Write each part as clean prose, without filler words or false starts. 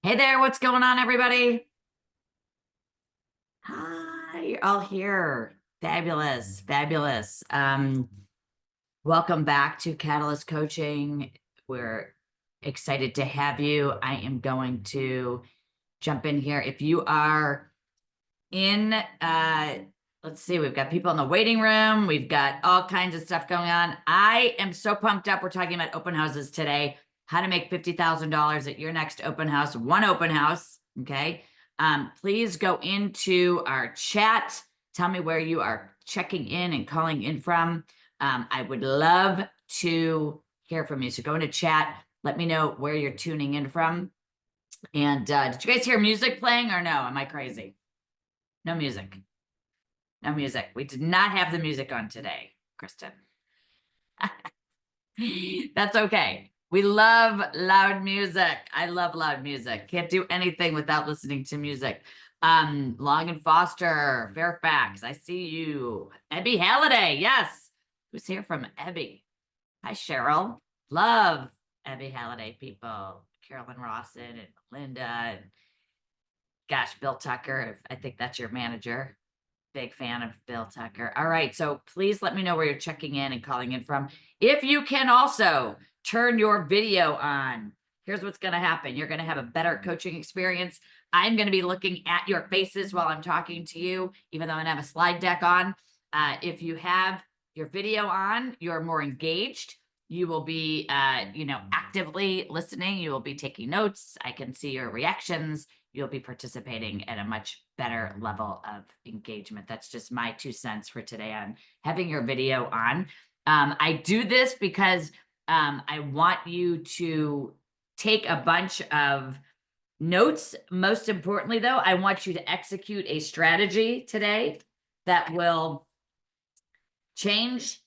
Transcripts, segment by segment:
Hey there, what's going on, everybody? Hi, you're all here. Fabulous, fabulous. Welcome back to Catalyst Coaching. We're excited to have you. I am going to jump in here. If you are in, let's see, we've got people in the waiting room. We've got all kinds of stuff going on. I am so pumped up. We're talking about open houses today. How to make $50,000 at your next open house, one open house, okay? Please go into our chat. Tell me where you are checking in and calling in from. I would love to hear from you. So go into chat. Let me know where you're tuning in from. And did you guys hear music playing or no? Am I crazy? No music. No music. We did not have the music on today, Kristen. That's okay. We love loud music. I love loud music. Can't do anything without listening to music. Long and Foster, Fairfax, I see you. Ebby Halliday, yes. Who's here from Ebby? Hi, Cheryl. Love Ebby Halliday people. Carolyn Rawson and Linda. And gosh, Bill Tucker, I think that's your manager. Big fan of Bill Tucker. All right, so please let me know where you're checking in and calling in from. If you can also turn your video on, here's what's going to happen. You're going to have a better coaching experience. I'm going to be looking at your faces while I'm talking to you, even though I don't have a slide deck on. If you have your video on, you're more engaged. You will be, actively listening. You will be taking notes. I can see your reactions. You'll be participating at a much better level of engagement. That's just my 2 cents for today on having your video on. I do this because I want you to take a bunch of notes. Most importantly, though, I want you to execute a strategy today that will change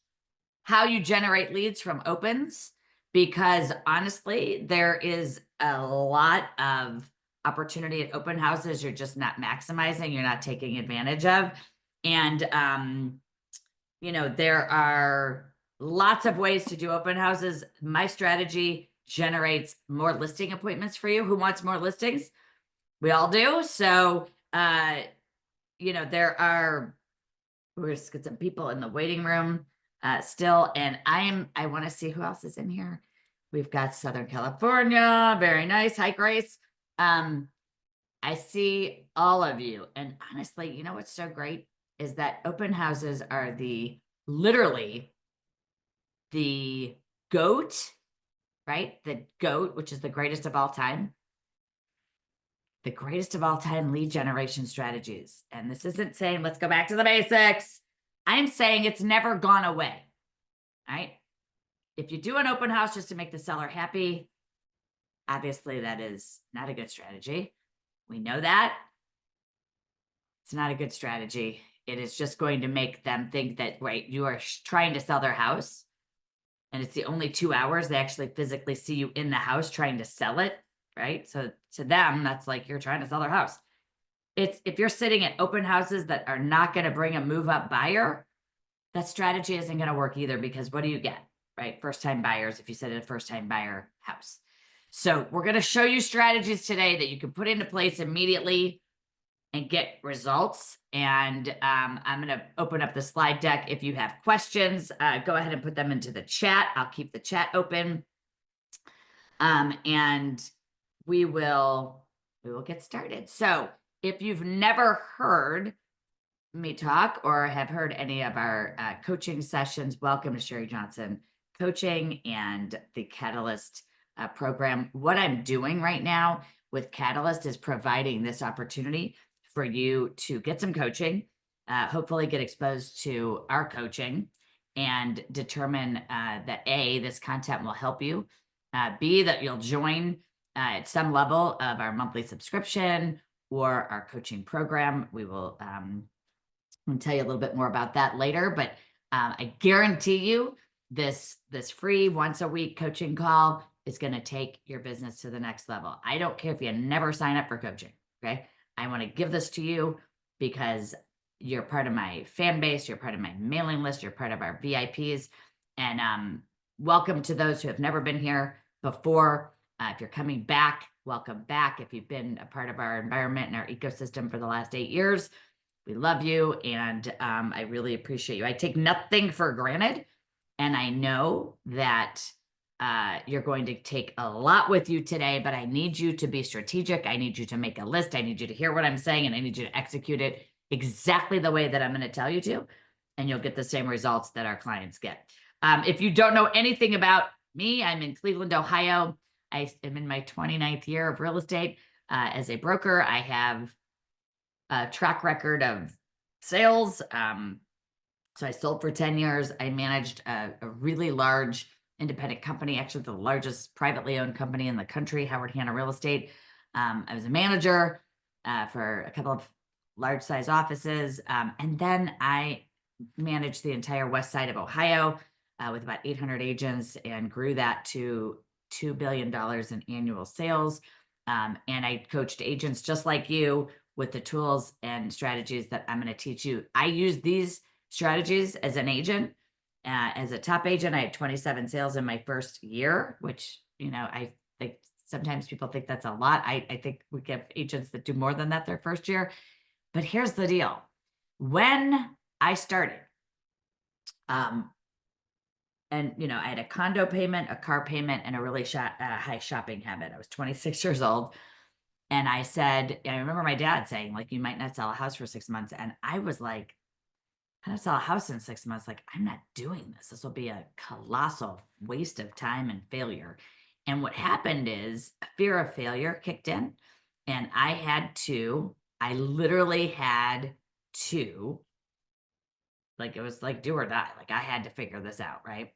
how you generate leads from opens, because honestly, there is a lot of opportunity at open houses you're just not maximizing, you're not taking advantage of. And, there are lots of ways to do open houses. My strategy generates more listing appointments for you. Who wants more listings? We all do. So, we're just get some people in the waiting room still. And I want to see who else is in here. We've got Southern California. Very nice. Hi, Grace. I see all of you. And honestly, you know what's so great is that open houses are literally the GOAT, right? The GOAT, which is the greatest of all time. The greatest of all time lead generation strategies. And this isn't saying, let's go back to the basics. I'm saying it's never gone away, right? If you do an open house just to make the seller happy, obviously that is not a good strategy. We know that. It's not a good strategy. It is just going to make them think that, right, you are trying to sell their house. And it's the only 2 hours they actually physically see you in the house trying to sell it, right? So to them, that's like you're trying to sell their house. If you're sitting at open houses that are not going to bring a move up buyer, that strategy isn't going to work either, because what do you get, right? First time buyers, if you sit at a first time buyer house. So we're going to show you strategies today that you can put into place immediately and get results. And I'm going to open up the slide deck. If you have questions, go ahead and put them into the chat. I'll keep the chat open. And we will get started. So if you've never heard me talk or have heard any of our coaching sessions, welcome to Sherri Johnson Coaching and the Catalyst program. What I'm doing right now with Catalyst is providing this opportunity for you to get some coaching, hopefully get exposed to our coaching, and determine that A, this content will help you, B, that you'll join at some level of our monthly subscription or our coaching program. We will I'll tell you a little bit more about that later, but I guarantee you this free once a week coaching call is going to take your business to the next level. I don't care if you never sign up for coaching. Okay. I want to give this to you because you're part of my fan base. You're part of my mailing list. You're part of our VIPs, and welcome to those who have never been here before. If you're coming back, welcome back. If you've been a part of our environment and our ecosystem for the last 8 years, we love you. And I really appreciate you. I take nothing for granted. And I know that you're going to take a lot with you today, but I need you to be strategic. I need you to make a list. I need you to hear what I'm saying, and I need you to execute it exactly the way that I'm going to tell you to, and you'll get the same results that our clients get. If you don't know anything about me, I'm in Cleveland, Ohio. I am in my 29th year of real estate as a broker. I have a track record of sales. So I sold for 10 years. I managed a really large independent company, actually the largest privately owned company in the country, Howard Hanna Real Estate. I was a manager for a couple of large size offices. And then I managed the entire west side of Ohio with about 800 agents and grew that to $2 billion in annual sales. And I coached agents just like you with the tools and strategies that I'm going to teach you. I use these strategies as an agent. As a top agent, I had 27 sales in my first year, which, I think sometimes people think that's a lot. I think we get agents that do more than that their first year. But here's the deal. When I started, and, I had a condo payment, a car payment, and a really high shopping habit. I was 26 years old. And I remember my dad saying, like, you might not sell a house for 6 months. And I was like, how to sell a house in 6 months? Like, I'm not doing this. This will be a colossal waste of time and failure. And what happened is a fear of failure kicked in. And I literally had to, like, it was like do or die. Like, I had to figure this out, right?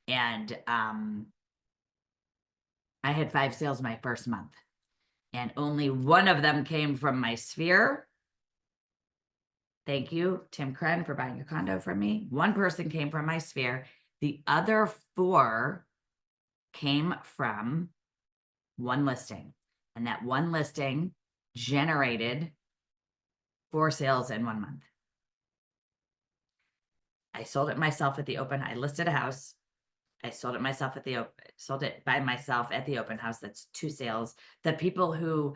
And I had 5 sales my first month. And only one of them came from my sphere. Thank you, Tim Kren, for buying a condo from me. One person came from my sphere. The other 4 came from one listing. And that one listing generated 4 sales in 1 month. I sold it myself at the open. I listed a house. I sold it myself sold it by myself at the open house. That's 2 sales. The people who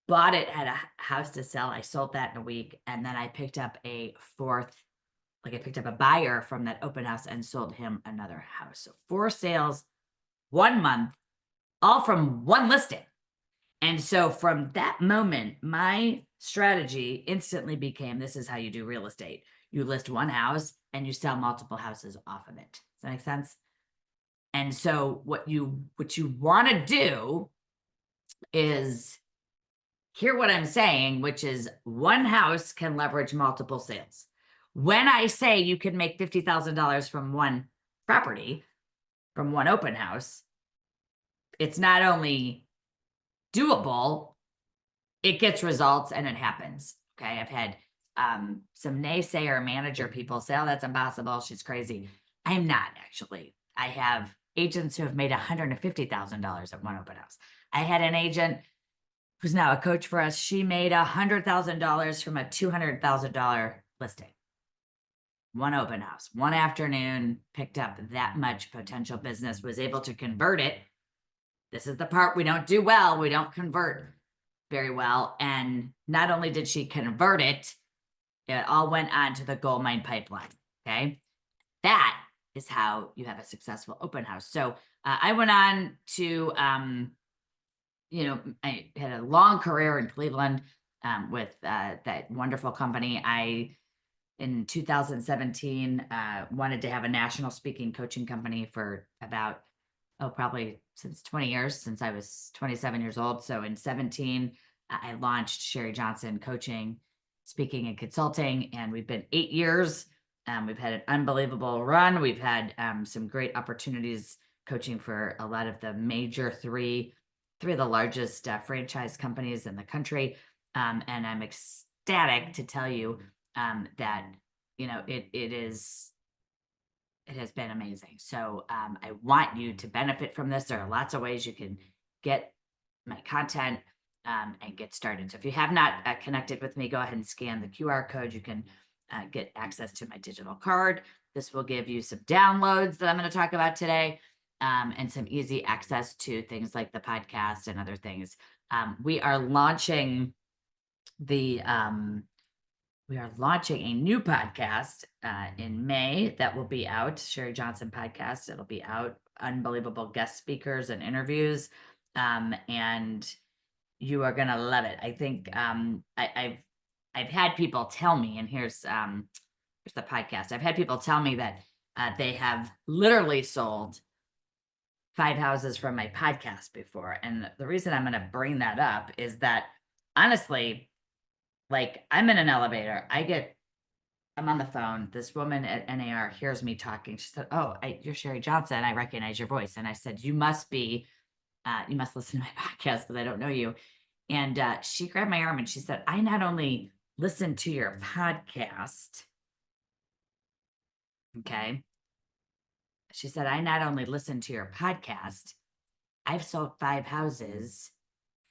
bought it had a house to sell. I sold that in a week. And then I picked up a buyer from that open house and sold him another house. So 4 sales, 1 month, all from one listing. And so from that moment, my strategy instantly became, this is how you do real estate. You list one house and you sell multiple houses off of it. Does that make sense? And so what you want to do is hear what I'm saying, which is one house can leverage multiple sales. When I say you can make $50,000 from one property, from one open house, it's not only doable, it gets results and it happens. Okay. I've had some naysayer manager people say, oh, that's impossible. She's crazy. I'm not actually. I have agents who have made $150,000 at one open house. I had an agent who's now a coach for us. She made $100,000 from a $200,000 listing. One open house, one afternoon, picked up that much potential business, was able to convert it. This is the part we don't do well. We don't convert very well. And not only did she convert it, it all went on to the gold mine pipeline. Okay. That is how you have a successful open house. So I went on to, I had a long career in Cleveland with that wonderful company. In 2017, wanted to have a national speaking coaching company for about, probably since 20 years, since I was 27 years old. So in 17, I launched Sherri Johnson Coaching, Speaking and Consulting, and we've been 8 years. We've had an unbelievable run. We've had some great opportunities coaching for a lot of the major three of the largest franchise companies in the country. And I'm ecstatic to tell you that, it has been amazing. So I want you to benefit from this. There are lots of ways you can get my content and get started. So if you have not connected with me, go ahead and scan the QR code. You can get access to my digital card. This will give you some downloads that I'm going to talk about today. and some easy access to things like the podcast and other things. We are launching a new podcast in May that will be out, Sherri Johnson podcast. It'll be out, unbelievable guest speakers and interviews. And you are gonna love it. I think I've had people tell me, and here's the podcast. I've had people tell me that they have literally sold 5 houses from my podcast before. And the reason I'm going to bring that up is that, honestly, like, I'm in an elevator. I'm on the phone. This woman at NAR hears me talking. She said, "Oh, you're Sherri Johnson. I recognize your voice." And I said, you must listen to my podcast because I don't know you. And she grabbed my arm and she said, "I not only listen to your podcast," okay? She said, "I not only listen to your podcast, I've sold 5 houses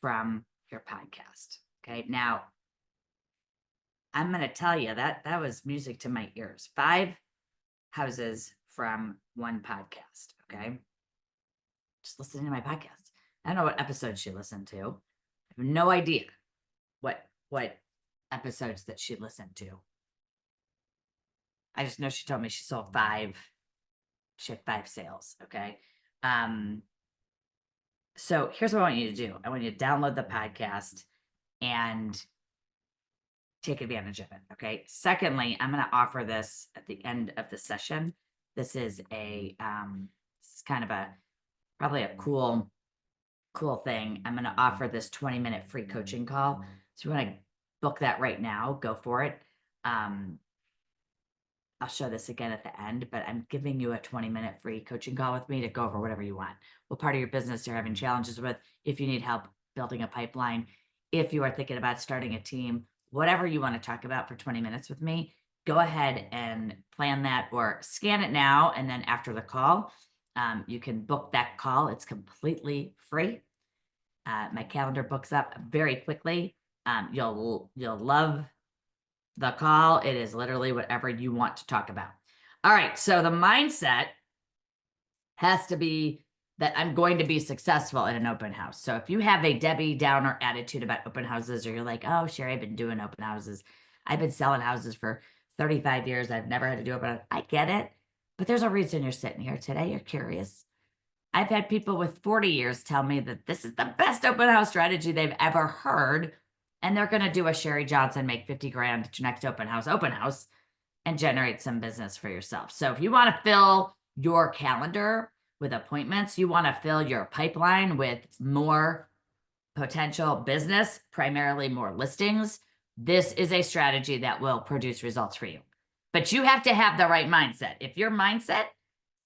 from your podcast." Okay. Now, I'm going to tell you that was music to my ears. 5 houses from one podcast. Okay. Just listening to my podcast. I don't know what episodes she listened to. I have no idea what episodes that she listened to. I just know she told me she sold 5. She had 5 sales. Okay. So here's what I want you to do. I want you to download the podcast and take advantage of it. Okay. Secondly, I'm going to offer this at the end of the session. This is this is kind of probably a cool thing. I'm going to offer this 20-minute free coaching call. So you want to book that right now, go for it. I'll show this again at the end, but I'm giving you a 20-minute free coaching call with me to go over whatever you want. What part of your business you're having challenges with, if you need help building a pipeline, if you are thinking about starting a team, whatever you want to talk about for 20 minutes with me, go ahead and plan that or scan it now. And then after the call, you can book that call. It's completely free. My calendar books up very quickly. You'll love the call. It is literally whatever you want to talk about. All right. So the mindset has to be that I'm going to be successful in an open house. So if you have a Debbie Downer attitude about open houses, or you're like, "Oh, Sherri, I've been doing open houses. I've been selling houses for 35 years. I've never had to do open house." I get it, but there's a reason you're sitting here today. You're curious. I've had people with 40 years tell me that this is the best open house strategy they've ever heard. And they're going to do a Sherri Johnson, make 50 grand at your next open house, and generate some business for yourself. So if you want to fill your calendar with appointments, you want to fill your pipeline with more potential business, primarily more listings, this is a strategy that will produce results for you. But you have to have the right mindset. If your mindset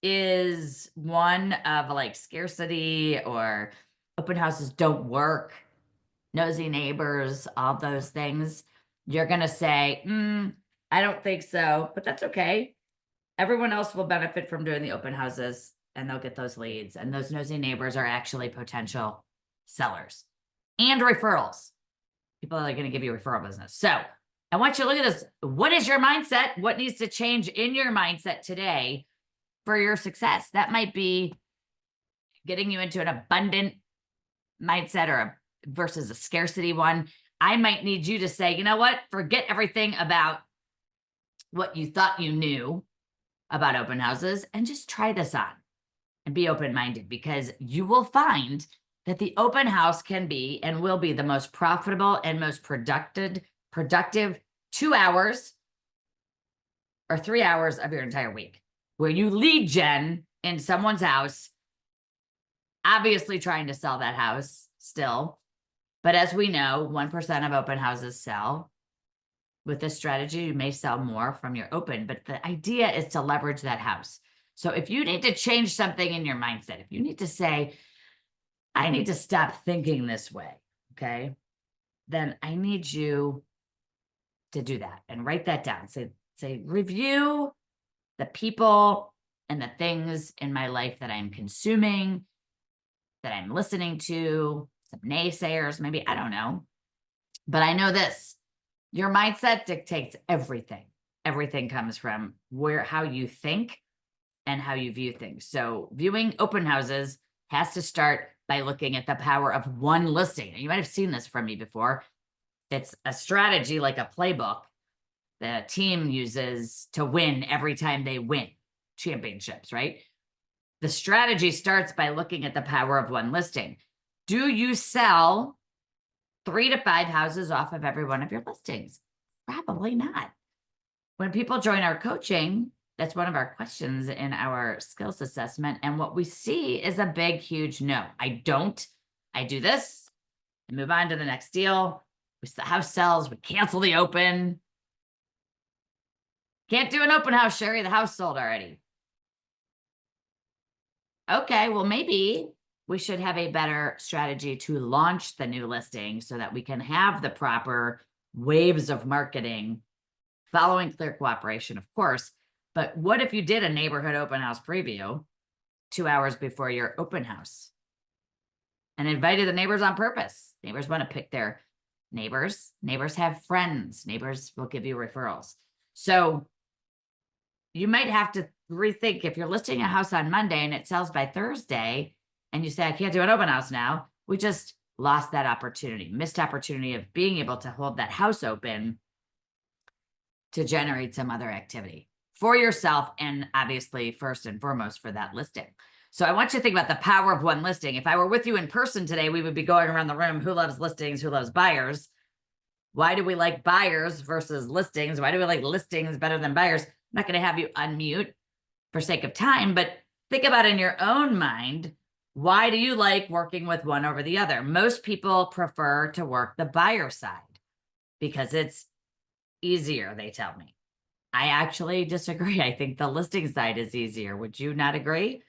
is one of like scarcity or open houses don't work, nosy neighbors, all those things, you're going to say, I don't think so, but that's okay. Everyone else will benefit from doing the open houses and they'll get those leads. And those nosy neighbors are actually potential sellers and referrals. People are going to give you referral business. So I want you to look at this. What is your mindset? What needs to change in your mindset today for your success? That might be getting you into an abundant mindset or versus a scarcity one. I might need you to say, you know what? Forget everything about what you thought you knew about open houses and just try this on and be open-minded, because you will find that the open house can be and will be the most profitable and most productive 2 hours or 3 hours of your entire week, where you lead gen in someone's house, obviously trying to sell that house still. But as we know, 1% of open houses sell. With this strategy, you may sell more from your open, but the idea is to leverage that house. So if you need to change something in your mindset, if you need to say, I need to stop thinking this way, okay, then I need you to do that and write that down. Say, review the people and the things in my life that I'm consuming, that I'm listening to, some naysayers, maybe, I don't know. But I know this, your mindset dictates everything. Everything comes from how you think and how you view things. So viewing open houses has to start by looking at the power of one listing. You might have seen this from me before. It's a strategy, like a playbook the team uses to win every time they win championships, right? The strategy starts by looking at the power of one listing. Do you sell 3 to 5 houses off of every one of your listings? Probably not. When people join our coaching, that's one of our questions in our skills assessment. And what we see is a big, huge no. I don't. I do this and move on to the next deal. The house sells, we cancel the open. Can't do an open house, Sherri. The house sold already. Okay, well, maybe we should have a better strategy to launch the new listing so that we can have the proper waves of marketing, following clear cooperation, of course. But what if you did a neighborhood open house preview 2 hours before your open house and invited the neighbors on purpose? Neighbors want to pick their neighbors. Neighbors have friends. Neighbors will give you referrals. So you might have to rethink if you're listing a house on Monday and it sells by Thursday and you say, I can't do an open house now. We just lost that opportunity, missed opportunity of being able to hold that house open to generate some other activity for yourself and obviously first and foremost for that listing. So I want you to think about the power of one listing. If I were with you in person today, we would be going around the room. Who loves listings? Who loves buyers? Why do we like buyers versus listings? Why do we like listings better than buyers? I'm not going to have you unmute for sake of time, but think about in your own mind, why do you like working with one over the other? Most people prefer to work the buyer side because it's easier, they tell me. I actually disagree. I think the listing side is easier. Would you not agree?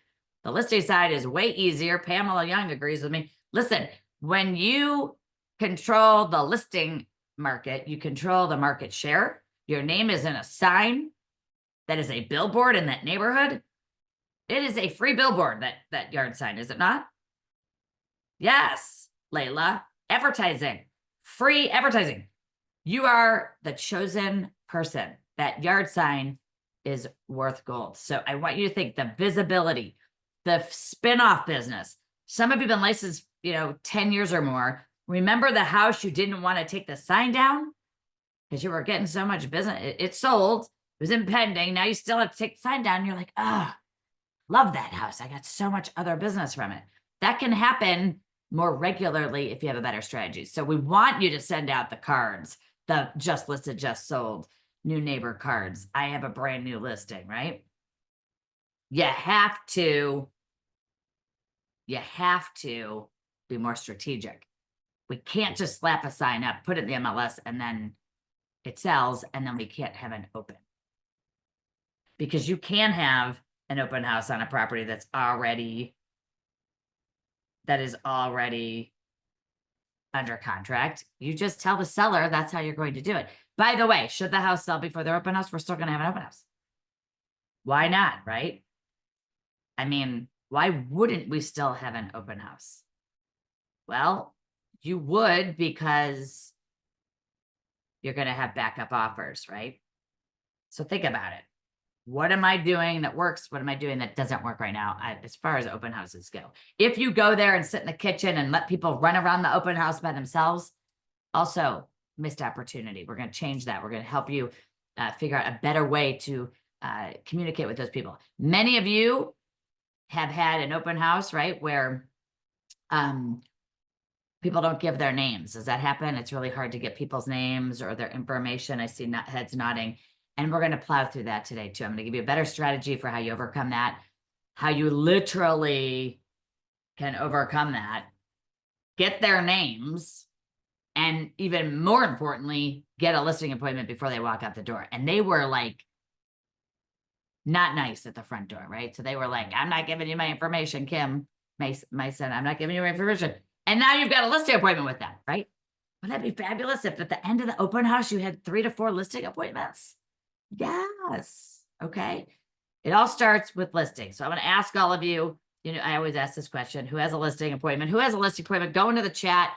The listing side is way easier. Pamela Young agrees with me. Listen, when you control the listing market, you control the market share. Your name is in a sign that is a billboard in that neighborhood. It is a free billboard, that yard sign, is it not? Yes, Layla. Advertising, free advertising. You are the chosen person. That yard sign is worth gold. So I want you to think the visibility, the spin-off business. Some of you have been licensed, 10 years or more. Remember the house you didn't want to take the sign down because you were getting so much business. It sold. It was impending. Now you still have to take the sign down. You're like, love that house. I got so much other business from it. That can happen more regularly if you have a better strategy. So we want you to send out the cards, the just listed, just sold, new neighbor cards. I have a brand new listing, right? You have to be more strategic. We can't just slap a sign up, put it in the MLS, and then it sells, and then we can't have an open. Because you can have an open house on a property that is already under contract. You just tell the seller that's how you're going to do it. By the way, should the house sell before their open house? We're still going to have an open house. Why not, right? I mean, why wouldn't we still have an open house? Well, you would because you're going to have backup offers, right? So think about it. What am I doing that works? What am I doing that doesn't work right now as far as open houses go? If you go there and sit in the kitchen and let people run around the open house by themselves, also missed opportunity. We're going to change that. We're going to help you figure out a better way to communicate with those people. Many of you have had an open house, right, where people don't give their names. Does that happen? It's really hard to get people's names or their information. I see heads nodding. And we're going to plow through that today too. I'm going to give you a better strategy for how you overcome that, how you literally can overcome that, get their names, and even more importantly, get a listing appointment before they walk out the door. And they were like, not nice at the front door, right? So they were like, I'm not giving you my information, Kim, my son, I'm not giving you my information. And now you've got a listing appointment with them, right? Wouldn't that be fabulous if at the end of the open house, you had 3 to 4 listing appointments? Yes. Okay. It all starts with listing. So I'm going to ask all of you, I always ask this question, who has a listing appointment? Who has a listing appointment? Go into the chat.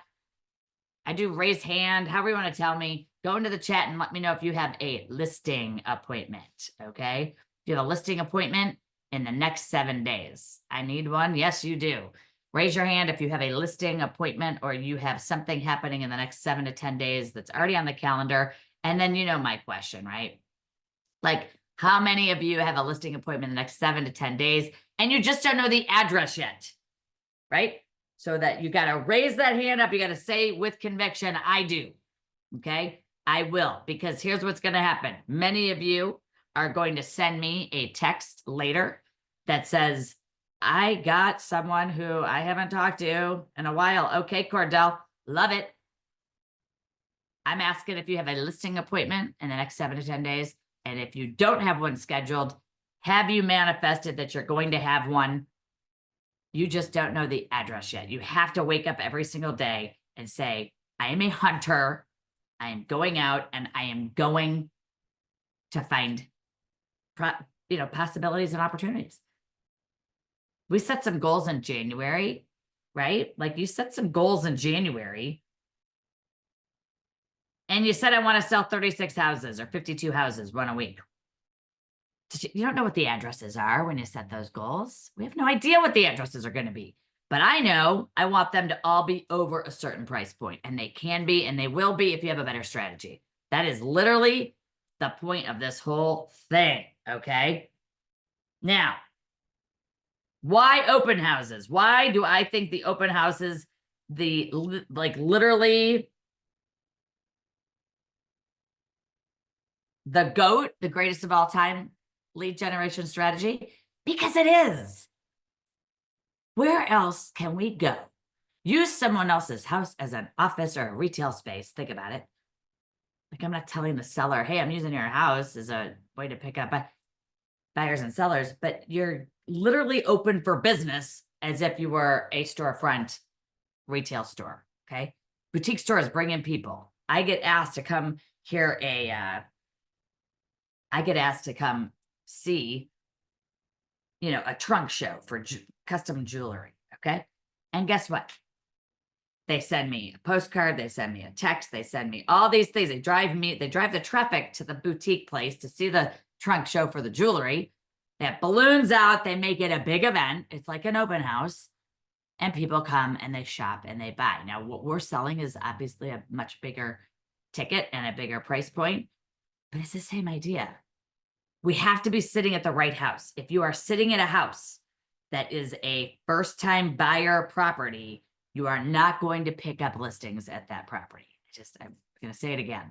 I do raise hand, however you want to tell me. Go into the chat and let me know if you have a listing appointment. Okay. If you have a listing appointment, in the next 7 days? I need one. Yes, you do. Raise your hand if you have a listing appointment or you have something happening in the next 7 to 10 days that's already on the calendar. And then you know my question, right? Like, how many of you have a listing appointment in the next 7 to 10 days and you just don't know the address yet, right? So that you got to raise that hand up. You got to say with conviction, I do. Okay, I will, because here's what's going to happen. Many of you are going to send me a text later that says, I got someone who I haven't talked to in a while. Okay, Cordell, love it. I'm asking if you have a listing appointment in the next 7 to 10 days. And if you don't have one scheduled, have you manifested that you're going to have one? You just don't know the address yet. You have to wake up every single day and say, I am a hunter. I am going out and I am going to find, possibilities and opportunities. We set some goals in January, right? Like you set some goals in January and you said, I want to sell 36 houses or 52 houses, one a week. You don't know what the addresses are when you set those goals. We have no idea what the addresses are going to be. But I know I want them to all be over a certain price point, and they can be, and they will be if you have a better strategy. That is literally the point of this whole thing, okay? Now, why open houses? Why do I think the open houses, literally the GOAT, the greatest of all time lead generation strategy? Because it is. Where else can we go? Use someone else's house as an office or a retail space. Think about it. Like, I'm not telling the seller, hey, I'm using your house as a way to pick up buyers and sellers, but you're literally open for business as if you were a storefront retail store, okay? Boutique stores bring in people. I get asked to come here I get asked to come see, a trunk show for custom jewelry, okay? And guess what? They send me a postcard, they send me a text, they send me all these things. They drive the traffic to the boutique place to see the trunk show for the jewelry. They have balloons out, they make it a big event. It's like an open house. And people come and they shop and they buy. Now, what we're selling is obviously a much bigger ticket and a bigger price point, but it's the same idea. We have to be sitting at the right house. If you are sitting at a house that is a first-time buyer property, you are not going to pick up listings at that property. I'm going to say it again.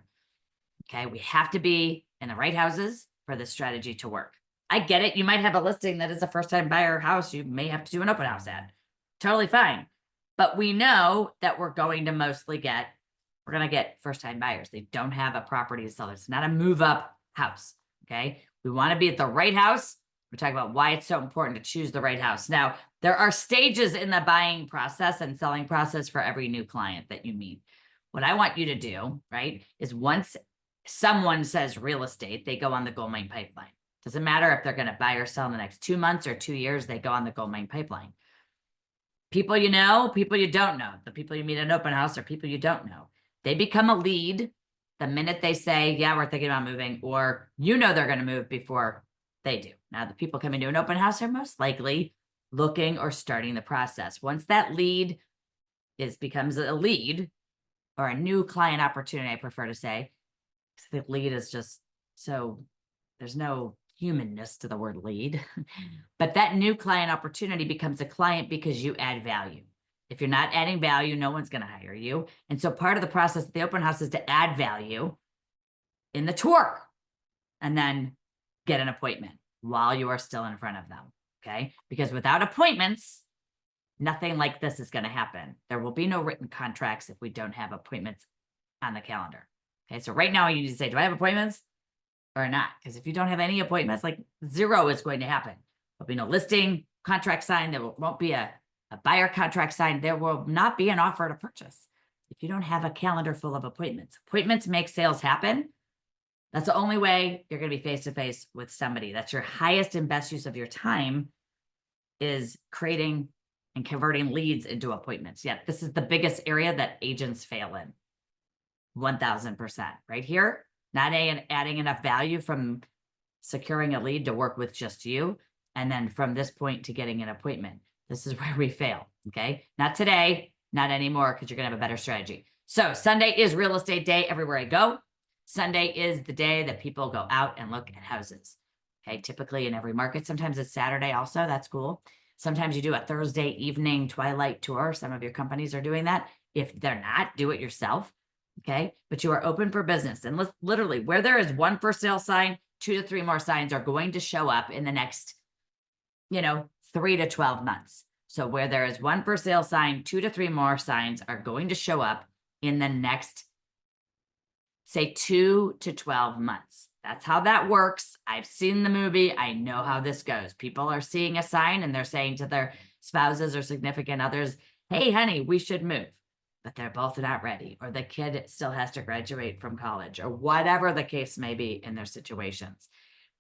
Okay, we have to be in the right houses for this strategy to work. I get it. You might have a listing that is a first-time buyer house. You may have to do an open house ad. Totally fine. But we know that we're going to get first-time buyers. They don't have a property to sell. It's not a move-up house. Okay, we want to be at the right house. We're talking about why it's so important to choose the right house. Now, there are stages in the buying process and selling process for every new client that you meet. What I want you to do, right, is once someone says real estate, they go on the gold mine pipeline. Doesn't matter if they're going to buy or sell in the next 2 months or 2 years, they go on the gold mine pipeline. People you know, people you don't know. The people you meet at an open house are people you don't know. They become a lead the minute they say, yeah, we're thinking about moving, or they're going to move before they do. Now, the people coming to an open house are most likely looking or starting the process. Once that lead becomes a lead or a new client opportunity, I prefer to say, because the lead is just so, there's no humanness to the word lead, but that new client opportunity becomes a client because you add value. If you're not adding value, no one's going to hire you. And so part of the process of the open house is to add value in the tour and then get an appointment while you are still in front of them, okay? Because without appointments, nothing like this is going to happen. There will be no written contracts if we don't have appointments on the calendar, okay? So right now you need to say, do I have appointments or not? Because if you don't have any appointments, like zero is going to happen. There'll be no listing contract signed. There won't be a buyer contract signed. There will not be an offer to purchase if you don't have a calendar full of appointments. Appointments make sales happen. That's the only way you're going to be face-to-face with somebody. That's your highest and best use of your time, is creating and converting leads into appointments. Yet this is the biggest area that agents fail in. 1000% right here. Not adding enough value from securing a lead to work with just you, And then from this point to getting an appointment, this is where we fail. Okay. Not today, not anymore, because you're going to have a better strategy. So Sunday is real estate day everywhere I go. Sunday is the day that people go out and look at houses. Okay. Typically in every market. Sometimes it's Saturday also. That's cool. Sometimes you do a Thursday evening twilight tour. Some of your companies are doing that. If they're not, do it yourself. Okay. But you are open for business. And literally where there is one for sale sign, 2 to 3 more signs are going to show up in the next, 3 to 12 months. So where there is one for sale sign, 2 to 3 more signs are going to show up in the next, say, 2 to 12 months. That's how that works. I've seen the movie. I know how this goes. People are seeing a sign and they're saying to their spouses or significant others, hey, honey, we should move. But they're both not ready, or the kid still has to graduate from college, or whatever the case may be in their situations.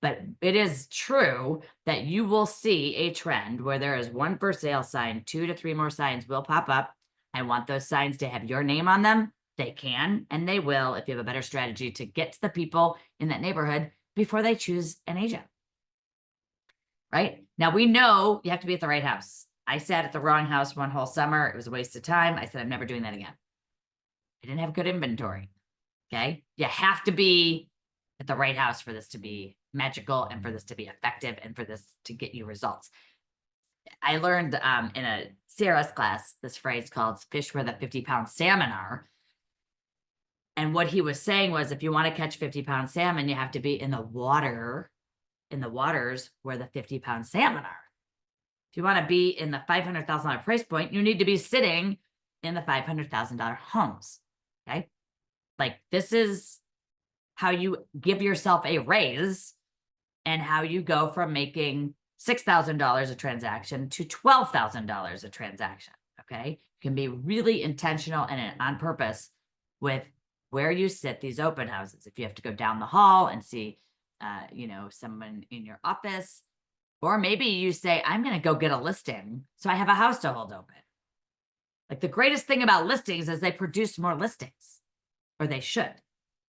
But it is true that you will see a trend where there is one for sale sign, 2 to 3 more signs will pop up. I want those signs to have your name on them. They can, and they will, if you have a better strategy to get to the people in that neighborhood before they choose an agent. Right? Now, we know you have to be at the right house. I sat at the wrong house one whole summer. It was a waste of time. I said, I'm never doing that again. I didn't have good inventory. Okay. You have to be at the right house for this to be magical and for this to be effective and for this to get you results. I learned in a CRS class, this phrase called fish where the 50-pound salmon are. And what he was saying was, if you want to catch 50-pound salmon, you have to be in the waters where the 50-pound salmon are. If you want to be in the $500,000 price point, you need to be sitting in the $500,000 homes. Okay. Like, this is how you give yourself a raise and how you go from making $6,000 a transaction to $12,000 a transaction. Okay. You can be really intentional and on purpose with where you sit these open houses. If you have to go down the hall and see, someone in your office, or maybe you say, I'm going to go get a listing so I have a house to hold open. Like, the greatest thing about listings is they produce more listings, or they should.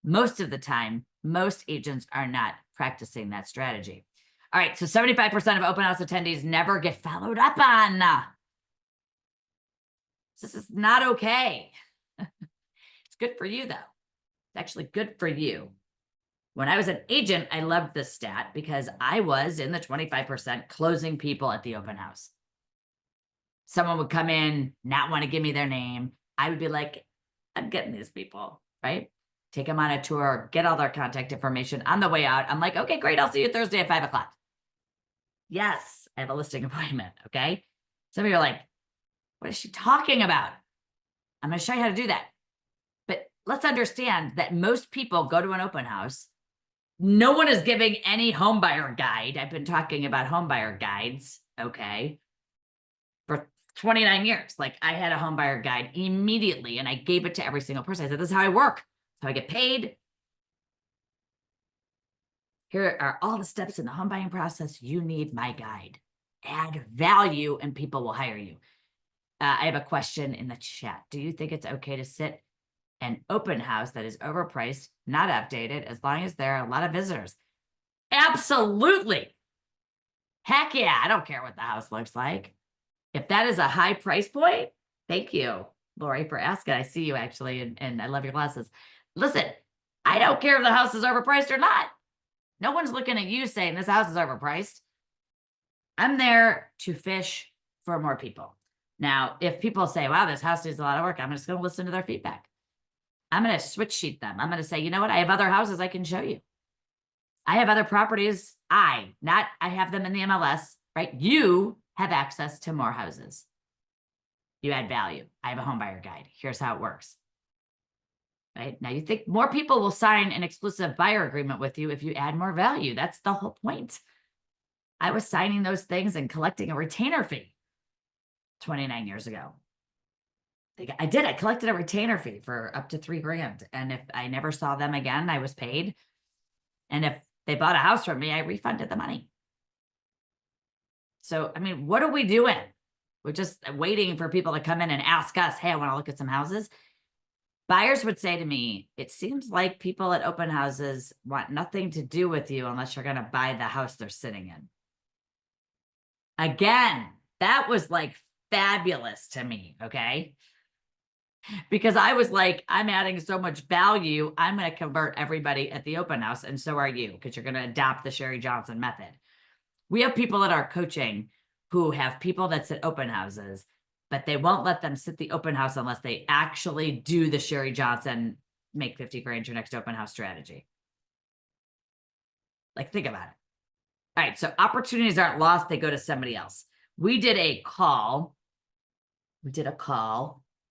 Most of the time, most agents are not practicing that strategy. All right, so 75% of open house attendees never get followed up on. This is not okay. It's good for you, though. It's actually good for you. When I was an agent, I loved this stat because I was in the 25% closing people at the open house. Someone would come in, not want to give me their name. I would be like, I'm getting these people, right? Take them on a tour, get all their contact information. On the way out, I'm like, okay, great. I'll see you Thursday at 5 o'clock. Yes, I have a listing appointment. Okay. Some of you are like, what is she talking about? I'm going to show you how to do that. But let's understand that most people go to an open house. No one is giving any home buyer guide. I've been talking about home buyer guides, okay, for 29 years. Like, I had a home buyer guide immediately, and I gave it to every single person. I said, this is how I work. That's how I get paid. Here are all the steps in the home buying process. You need my guide. Add value, and people will hire you. I have a question in the chat. Do you think it's okay to sit an open house that is overpriced, not updated, as long as there are a lot of visitors? Absolutely. Heck yeah. I don't care what the house looks like. If that is a high price point, thank you, Lori, for asking. I see you actually, and I love your glasses. Listen, I don't care if the house is overpriced or not. No one's looking at you saying this house is overpriced. I'm there to fish for more people. Now, if people say, wow, this house needs a lot of work, I'm just going to listen to their feedback. I'm going to switch sheet them. I'm going to say, you know what? I have other houses I can show you. I have other properties. I have them in the MLS, right? You have access to more houses. You add value. I have a home buyer guide. Here's how it works. Right? Now, you think more people will sign an exclusive buyer agreement with you if you add more value. That's the whole point. I was signing those things and collecting a retainer fee 29 years ago. I did. I collected a retainer fee for up to $3,000. And if I never saw them again, I was paid. And if they bought a house from me, I refunded the money. So, I mean, what are we doing? We're just waiting for people to come in and ask us, hey, I want to look at some houses. Buyers would say to me, it seems like people at open houses want nothing to do with you unless you're going to buy the house they're sitting in. Again, that was like fabulous to me. Okay. Because I was like, I'm adding so much value. I'm going to convert everybody at the open house. And so are you, because you're going to adopt the Sherri Johnson method. We have people at our coaching who have people that sit open houses, but they won't let them sit the open house unless they actually do the Sherri Johnson make 50 grand your next open house strategy. Like, think about it. All right. So opportunities aren't lost. They go to somebody else. We did a call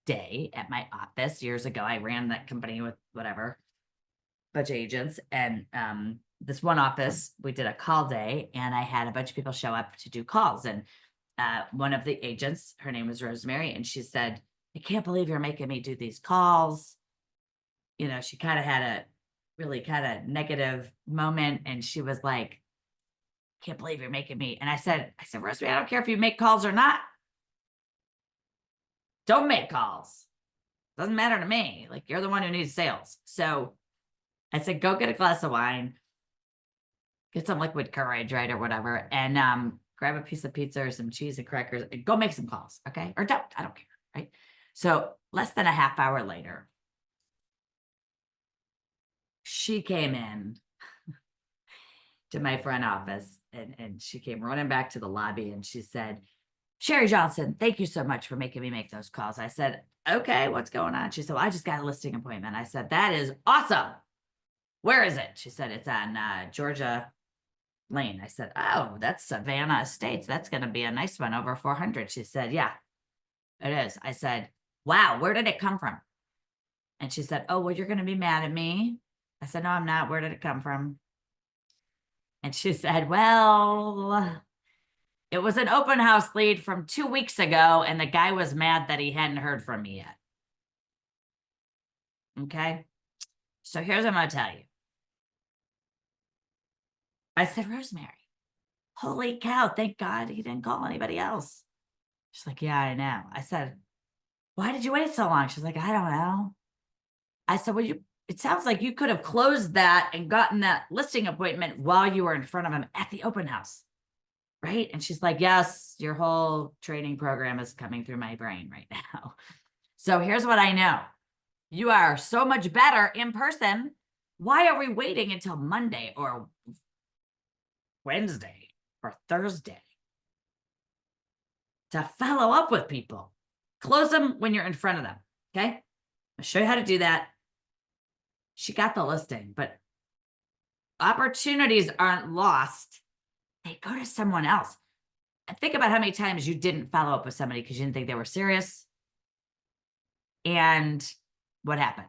day at my office years ago. I ran that company with whatever, bunch of agents. And this one office, we did a call day and I had a bunch of people show up to do calls. And one of the agents, her name was Rosemary, and she said, I can't believe you're making me do these calls. You know, she kind of had a really kind of negative moment. And she was like, can't believe you're making me. And I said, Rosemary, I don't care if you make calls or not. Don't make calls. Doesn't matter to me. Like, you're the one who needs sales. So I said, go get a glass of wine, get some liquid courage, right? Or whatever. And grab a piece of pizza or some cheese and crackers and go make some calls. Okay. Or don't, I don't care. Right. So less than a half hour later, she came in to my front office and she came running back to the lobby and she said, Sherri Johnson, thank you so much for making me make those calls. I said, okay, what's going on? She said, well, I just got a listing appointment. I said, that is awesome. Where is it? She said, it's on Georgia Lane. I said, oh, that's Savannah Estates. That's going to be a nice one, over 400. She said, yeah, it is. I said, wow, where did it come from? And she said, oh, well, you're going to be mad at me. I said, no, I'm not. Where did it come from? And she said, well, it was an open house lead from 2 weeks ago, and the guy was mad that he hadn't heard from me yet. Okay. So here's what I'm going to tell you. I said, Rosemary, holy cow, thank God he didn't call anybody else. She's like, yeah, I know. I said, why did you wait so long? She's like, I don't know. I said, well, it sounds like you could have closed that and gotten that listing appointment while you were in front of him at the open house. Right. And she's like, yes, your whole training program is coming through my brain right now. So here's what I know. You are so much better in person. Why are we waiting until Monday or Wednesday or Thursday to follow up with people? Close them when you're in front of them. Okay. I'll show you how to do that. She got the listing, but opportunities aren't lost. They go to someone else. And think about how many times you didn't follow up with somebody because you didn't think they were serious. And what happened?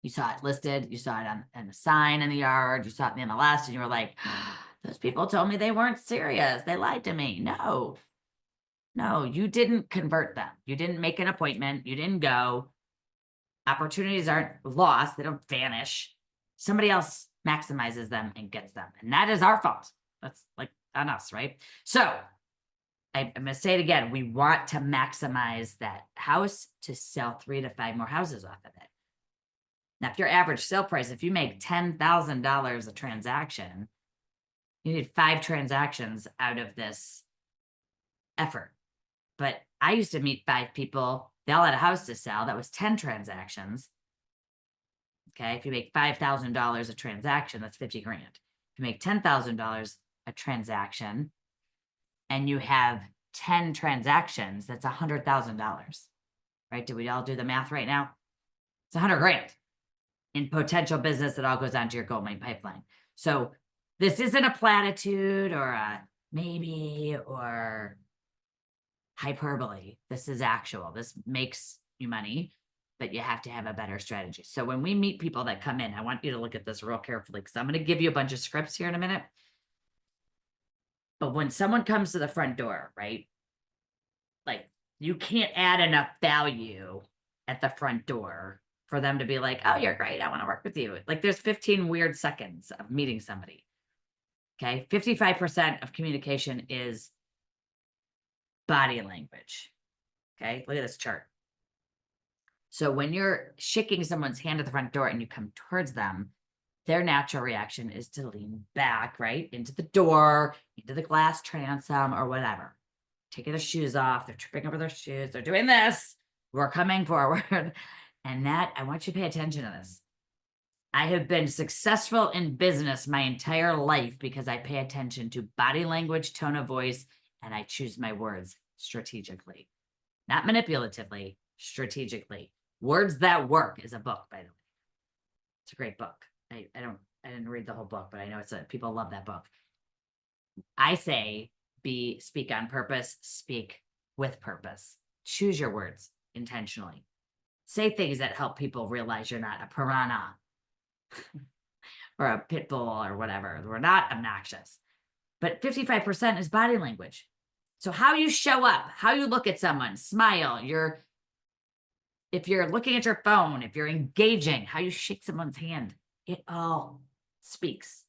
You saw it listed. You saw it on the sign in the yard. You saw it in the MLS, and you were like, those people told me they weren't serious. They lied to me. No, you didn't convert them. You didn't make an appointment. You didn't go. Opportunities aren't lost. They don't vanish. Somebody else maximizes them and gets them. And that is our fault. That's like on us, right? So I'm going to say it again. We want to maximize that house to sell 3 to 5 more houses off of it. Now, if your average sale price, if you make $10,000 a transaction, you need 5 transactions out of this effort. But I used to meet 5 people. They all had a house to sell. That was 10 transactions. Okay. If you make $5,000 a transaction, that's 50 grand. If you make $10,000 a transaction and you have 10 transactions, that's $100,000, right? Did we all do the math right now? It's 100 grand in potential business that all goes onto your gold mine pipeline. So this isn't a platitude or a maybe or hyperbole. This is actual. This makes you money, but you have to have a better strategy. So when we meet people that come in, I want you to look at this real carefully because I'm going to give you a bunch of scripts here in a minute. But when someone comes to the front door, right? Like, you can't add enough value at the front door for them to be like, oh, you're great. I want to work with you. Like, there's 15 weird seconds of meeting somebody. Okay. 55% of communication is body language. Okay. Look at this chart. So when you're shaking someone's hand at the front door and you come towards them, their natural reaction is to lean back, right? Into the door, into the glass transom or whatever. Taking their shoes off, they're tripping over their shoes, they're doing this, we're coming forward. And that, I want you to pay attention to this. I have been successful in business my entire life because I pay attention to body language, tone of voice, and I choose my words strategically, not manipulatively, strategically. Words That Work is a book, by the way. It's a great book. I didn't read the whole book, but I know people love that book. I say, speak on purpose, speak with purpose. Choose your words intentionally. Say things that help people realize you're not a piranha or a pit bull or whatever. We're not obnoxious. But 55% is body language. So how you show up, how you look at someone, smile, if you're looking at your phone, if you're engaging, how you shake someone's hand, it all speaks.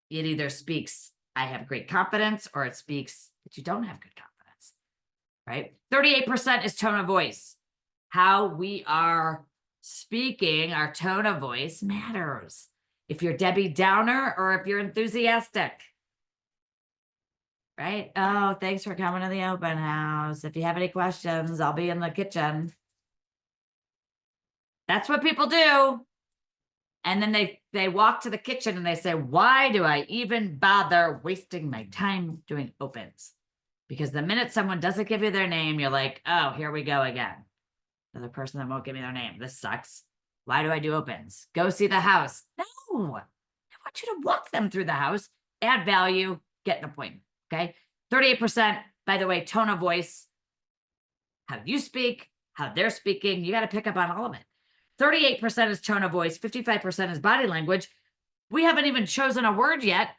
It either speaks, I have great confidence, or it speaks that you don't have good confidence, right? 38% is tone of voice. How we are speaking, our tone of voice matters. If you're Debbie Downer or if you're enthusiastic, right? Oh, thanks for coming to the open house. If you have any questions, I'll be in the kitchen. That's what people do. And then they walk to the kitchen and they say, why do I even bother wasting my time doing opens? Because the minute someone doesn't give you their name, you're like, oh, here we go again. Another person that won't give me their name. This sucks. Why do I do opens? Go see the house. No, I want you to walk them through the house, add value, get an appointment. Okay. 38%, by the way, tone of voice, how you speak, how they're speaking. You got to pick up on all of it. 38% is tone of voice. 55% is body language. We haven't even chosen a word yet.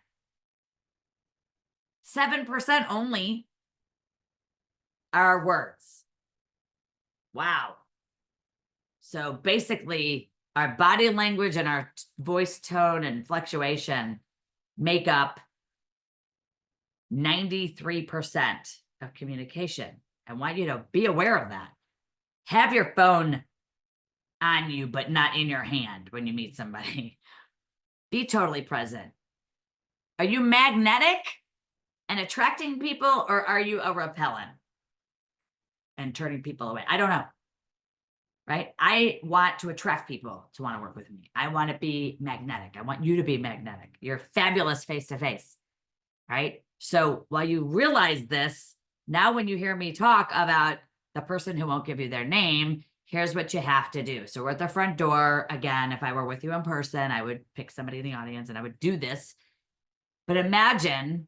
7% only are words. Wow. So basically, our body language and our voice tone and fluctuation make up 93% of communication. I want you to be aware of that. Have your phone on you, but not in your hand when you meet somebody. Be totally present. Are you magnetic and attracting people, or are you a repellent and turning people away? I don't know. Right? I want to attract people to want to work with me. I want to be magnetic. I want you to be magnetic. You're fabulous face to face. Right? So while you realize this, now when you hear me talk about the person who won't give you their name, here's what you have to do. So we're at the front door. Again, if I were with you in person, I would pick somebody in the audience and I would do this. But imagine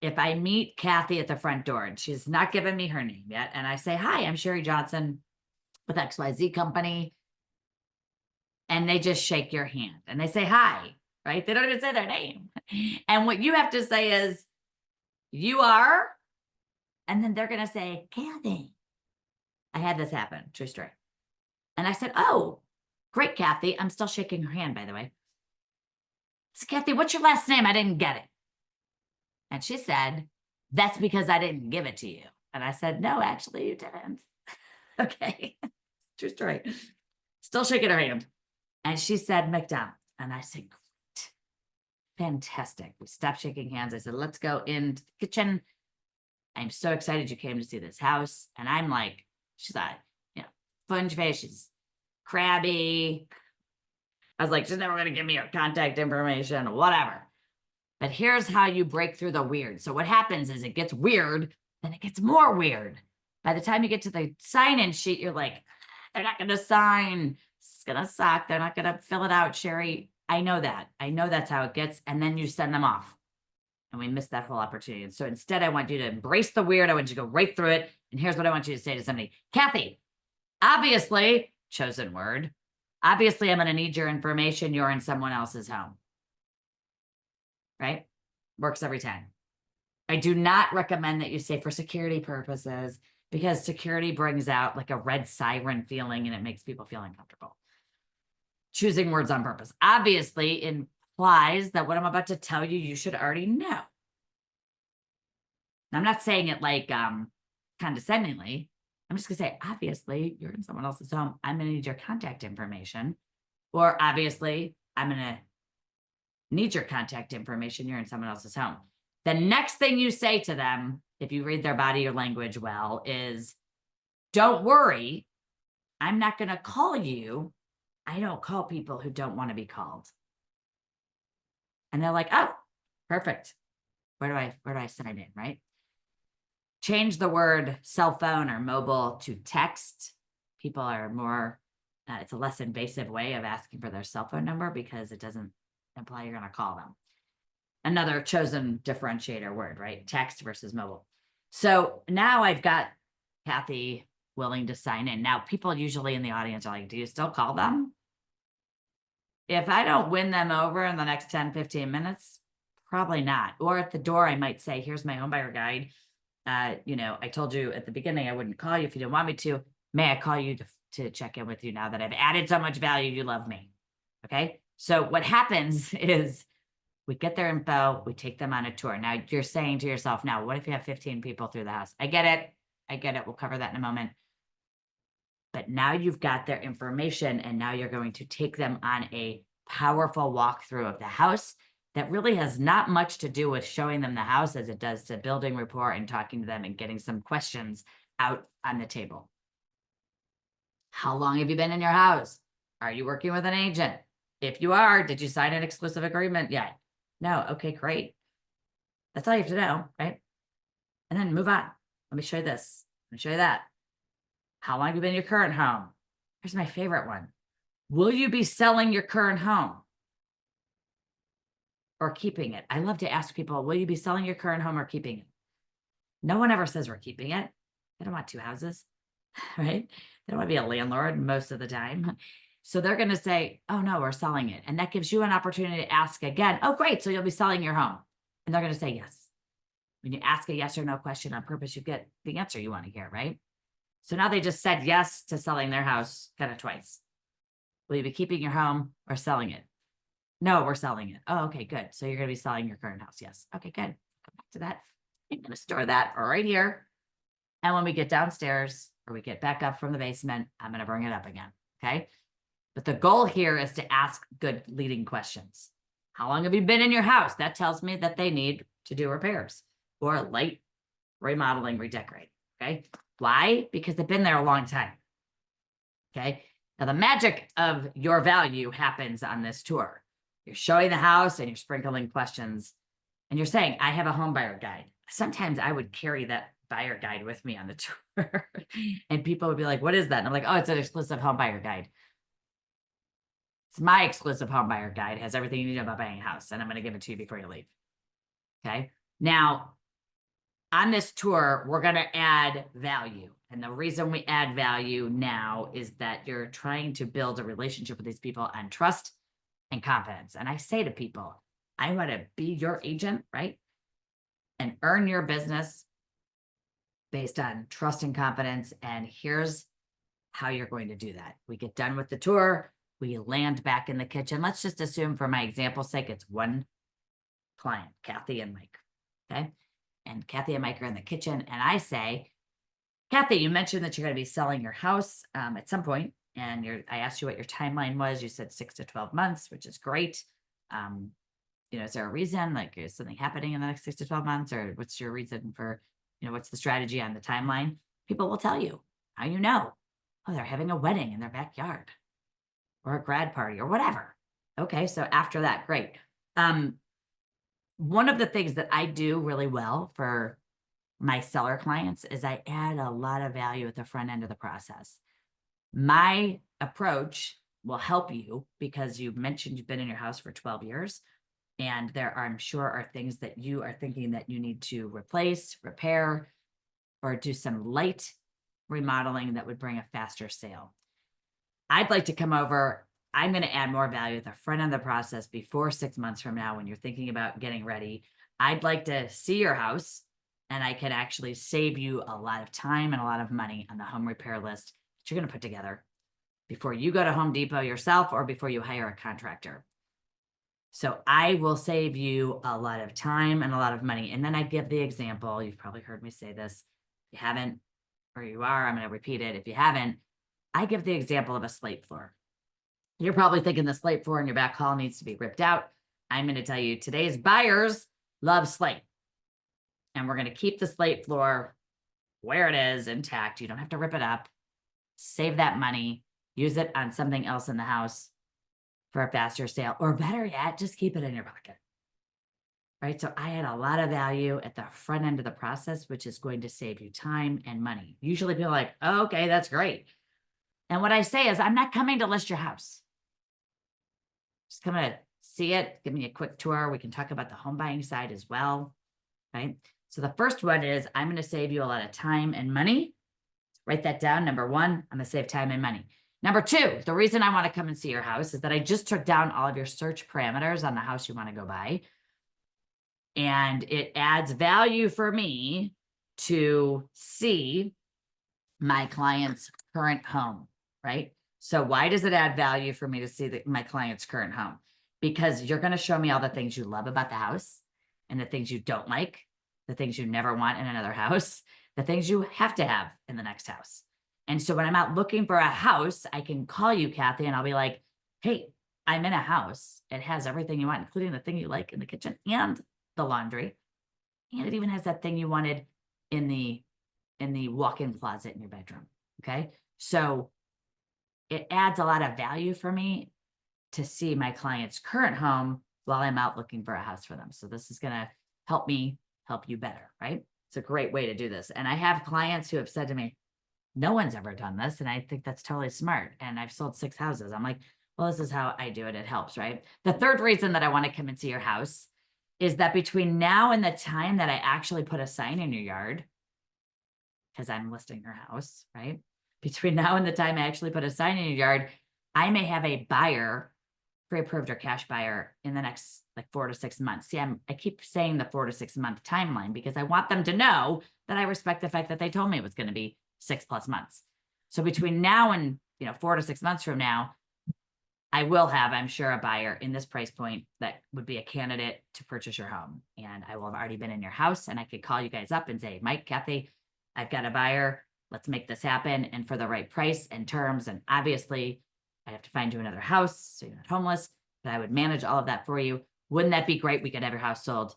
if I meet Kathy at the front door and she's not given me her name yet. And I say, hi, I'm Sherri Johnson with XYZ company. And they just shake your hand and they say, hi, right? They don't even say their name. And what you have to say is, you are, and then they're going to say, Kathy. I had this happen, true story. And I said, oh, great, Kathy. I'm still shaking her hand, by the way. So, Kathy, what's your last name? I didn't get it. And she said, that's because I didn't give it to you. And I said, no, actually, you didn't. Okay. True story. Still shaking her hand. And she said, McDonald. And I said, great. Fantastic. We stopped shaking hands. I said, let's go into the kitchen. I'm so excited you came to see this house. And I'm like, she's like, sponge face. She's crabby. I was like, she's never going to give me her contact information, whatever. But here's how you break through the weird. So what happens is it gets weird, then it gets more weird. By the time you get to the sign-in sheet, you're like, they're not going to sign. It's going to suck. They're not going to fill it out, Sherri. I know that. I know that's how it gets. And then you send them off. And we missed that whole opportunity. And so instead, I want you to embrace the weird. I want you to go right through it. And here's what I want you to say to somebody. Kathy, obviously, chosen word. Obviously, I'm going to need your information. You're in someone else's home. Right? Works every time. I do not recommend that you say for security purposes, because security brings out like a red siren feeling and it makes people feel uncomfortable. Choosing words on purpose obviously implies that what I'm about to tell you, you should already know. Now, I'm not saying it like condescendingly. I'm just going to say, obviously, you're in someone else's home. I'm going to need your contact information. Or obviously, I'm going to need your contact information. You're in someone else's home. The next thing you say to them, if you read their body or language well, is, don't worry, I'm not going to call you. I don't call people who don't want to be called. And they're like, oh, perfect. Where do I sign in, right? Change the word cell phone or mobile to text. People are more, it's a less invasive way of asking for their cell phone number because it doesn't imply you're going to call them. Another chosen differentiator word, right? Text versus mobile. So now I've got Kathy willing to sign in. Now, people usually in the audience are like, do you still call them? If I don't win them over in the next 10, 15 minutes, probably not. Or at the door, I might say, here's my homebuyer guide. I told you at the beginning, I wouldn't call you if you didn't want me to. May I call you to check in with you now that I've added so much value, you love me. Okay. So what happens is we get their info, we take them on a tour. Now you're saying to yourself, now, what if you have 15 people through the house? I get it. We'll cover that in a moment. But now you've got their information and now you're going to take them on a powerful walkthrough of the house that really has not much to do with showing them the house as it does to building rapport and talking to them and getting some questions out on the table. How long have you been in your house? Are you working with an agent? If you are, did you sign an exclusive agreement yet? No. Okay, great. That's all you have to know, right? And then move on. Let me show you this. Let me show you that. How long have you been in your current home? Here's my favorite one. Will you be selling your current home or keeping it? I love to ask people, will you be selling your current home or keeping it? No one ever says we're keeping it. They don't want two houses, right? They don't want to be a landlord most of the time. So they're going to say, oh no, we're selling it. And that gives you an opportunity to ask again, oh great, so you'll be selling your home. And they're going to say yes. When you ask a yes or no question on purpose, you get the answer you want to hear, right? So now they just said yes to selling their house kind of twice. Will you be keeping your home or selling it? No, we're selling it. Oh, okay, good. So you're going to be selling your current house. Yes. Okay, good. Come back to that. I'm going to store that right here. And when we get downstairs or we get back up from the basement, I'm going to bring it up again. Okay. But the goal here is to ask good leading questions. How long have you been in your house? That tells me that they need to do repairs or light remodeling, redecorate. Okay. Why? Because they've been there a long time. Okay. Now the magic of your value happens on this tour. You're showing the house and you're sprinkling questions and you're saying, I have a home buyer guide. Sometimes I would carry that buyer guide with me on the tour and people would be like, what is that? And I'm like, oh, it's an exclusive home buyer guide. It's my exclusive home buyer guide. It has everything you need to know about buying a house. And I'm going to give it to you before you leave. Okay. Now on this tour, we're going to add value. And the reason we add value now is that you're trying to build a relationship with these people on trust and confidence. And I say to people, I want to be your agent, right? And earn your business based on trust and confidence. And here's how you're going to do that. We get done with the tour. We land back in the kitchen. Let's just assume for my example's sake, it's one client, Kathy and Mike. Okay. And Kathy and Mike are in the kitchen. And I say, Kathy, you mentioned that you're going to be selling your house at some point. And I asked you what your timeline was. You said 6 to 12 months, which is great. Is there a reason, like is something happening in the next 6 to 12 months? Or what's your reason for, what's the strategy on the timeline? People will tell you how you know. Oh, they're having a wedding in their backyard or a grad party or whatever. Okay, so after that, great. One of the things that I do really well for my seller clients is I add a lot of value at the front end of the process. My approach will help you because you mentioned you've been in your house for 12 years. And there are, I'm sure, are things that you are thinking that you need to replace, repair, or do some light remodeling that would bring a faster sale. I'd like to come over. I'm going to add more value at the front end of the process before 6 months from now when you're thinking about getting ready. I'd like to see your house and I can actually save you a lot of time and a lot of money on the home repair list that you're going to put together before you go to Home Depot yourself or before you hire a contractor. So I will save you a lot of time and a lot of money. And then I give the example. You've probably heard me say this. If you haven't, or you are, I'm going to repeat it. If you haven't, I give the example of a slate floor. You're probably thinking the slate floor in your back hall needs to be ripped out. I'm going to tell you today's buyers love slate. And we're going to keep the slate floor where it is intact. You don't have to rip it up. Save that money. Use it on something else in the house for a faster sale. Or better yet, just keep it in your pocket. Right? So I add a lot of value at the front end of the process, which is going to save you time and money. Usually people are like, oh, okay, that's great. And what I say is, I'm not coming to list your house. Just come to see it. Give me a quick tour. We can talk about the home buying side as well. Right? So the first one is, I'm going to save you a lot of time and money. Write that down. Number one, I'm going to save time and money. Number two, the reason I want to come and see your house is that I just took down all of your search parameters on the house you want to go buy. And it adds value for me to see my client's current home, right? So why does it add value for me to see my client's current home? Because you're going to show me all the things you love about the house and the things you don't like, the things you never want in another house, the things you have to have in the next house. And so when I'm out looking for a house, I can call you, Kathy, and I'll be like, hey, I'm in a house. It has everything you want, including the thing you like in the kitchen and the laundry. And it even has that thing you wanted in the walk-in closet in your bedroom. Okay. So it adds a lot of value for me to see my client's current home while I'm out looking for a house for them. So this is going to help me help you better, right? It's a great way to do this. And I have clients who have said to me, no one's ever done this. And I think that's totally smart. And I've sold 6 houses. I'm like, well, this is how I do it. It helps, right? The third reason that I want to come and see your house is that between now and the time that I actually put a sign in your yard, because I'm listing your house, right? Between now and the time I actually put a sign in your yard, I may have a buyer, pre-approved or cash buyer, in the next like 4 to 6 months. See, I keep saying the 4 to 6 month timeline because I want them to know that I respect the fact that they told me it was going to be 6+ months. So between now and 4 to 6 months from now, I will have, I'm sure, a buyer in this price point that would be a candidate to purchase your home. And I will have already been in your house, and I could call you guys up and say, Mike, Kathy, I've got a buyer. Let's make this happen, and for the right price and terms. And obviously I have to find you another house so you're not homeless, but I would manage all of that for you. Wouldn't that be great? We could have your house sold,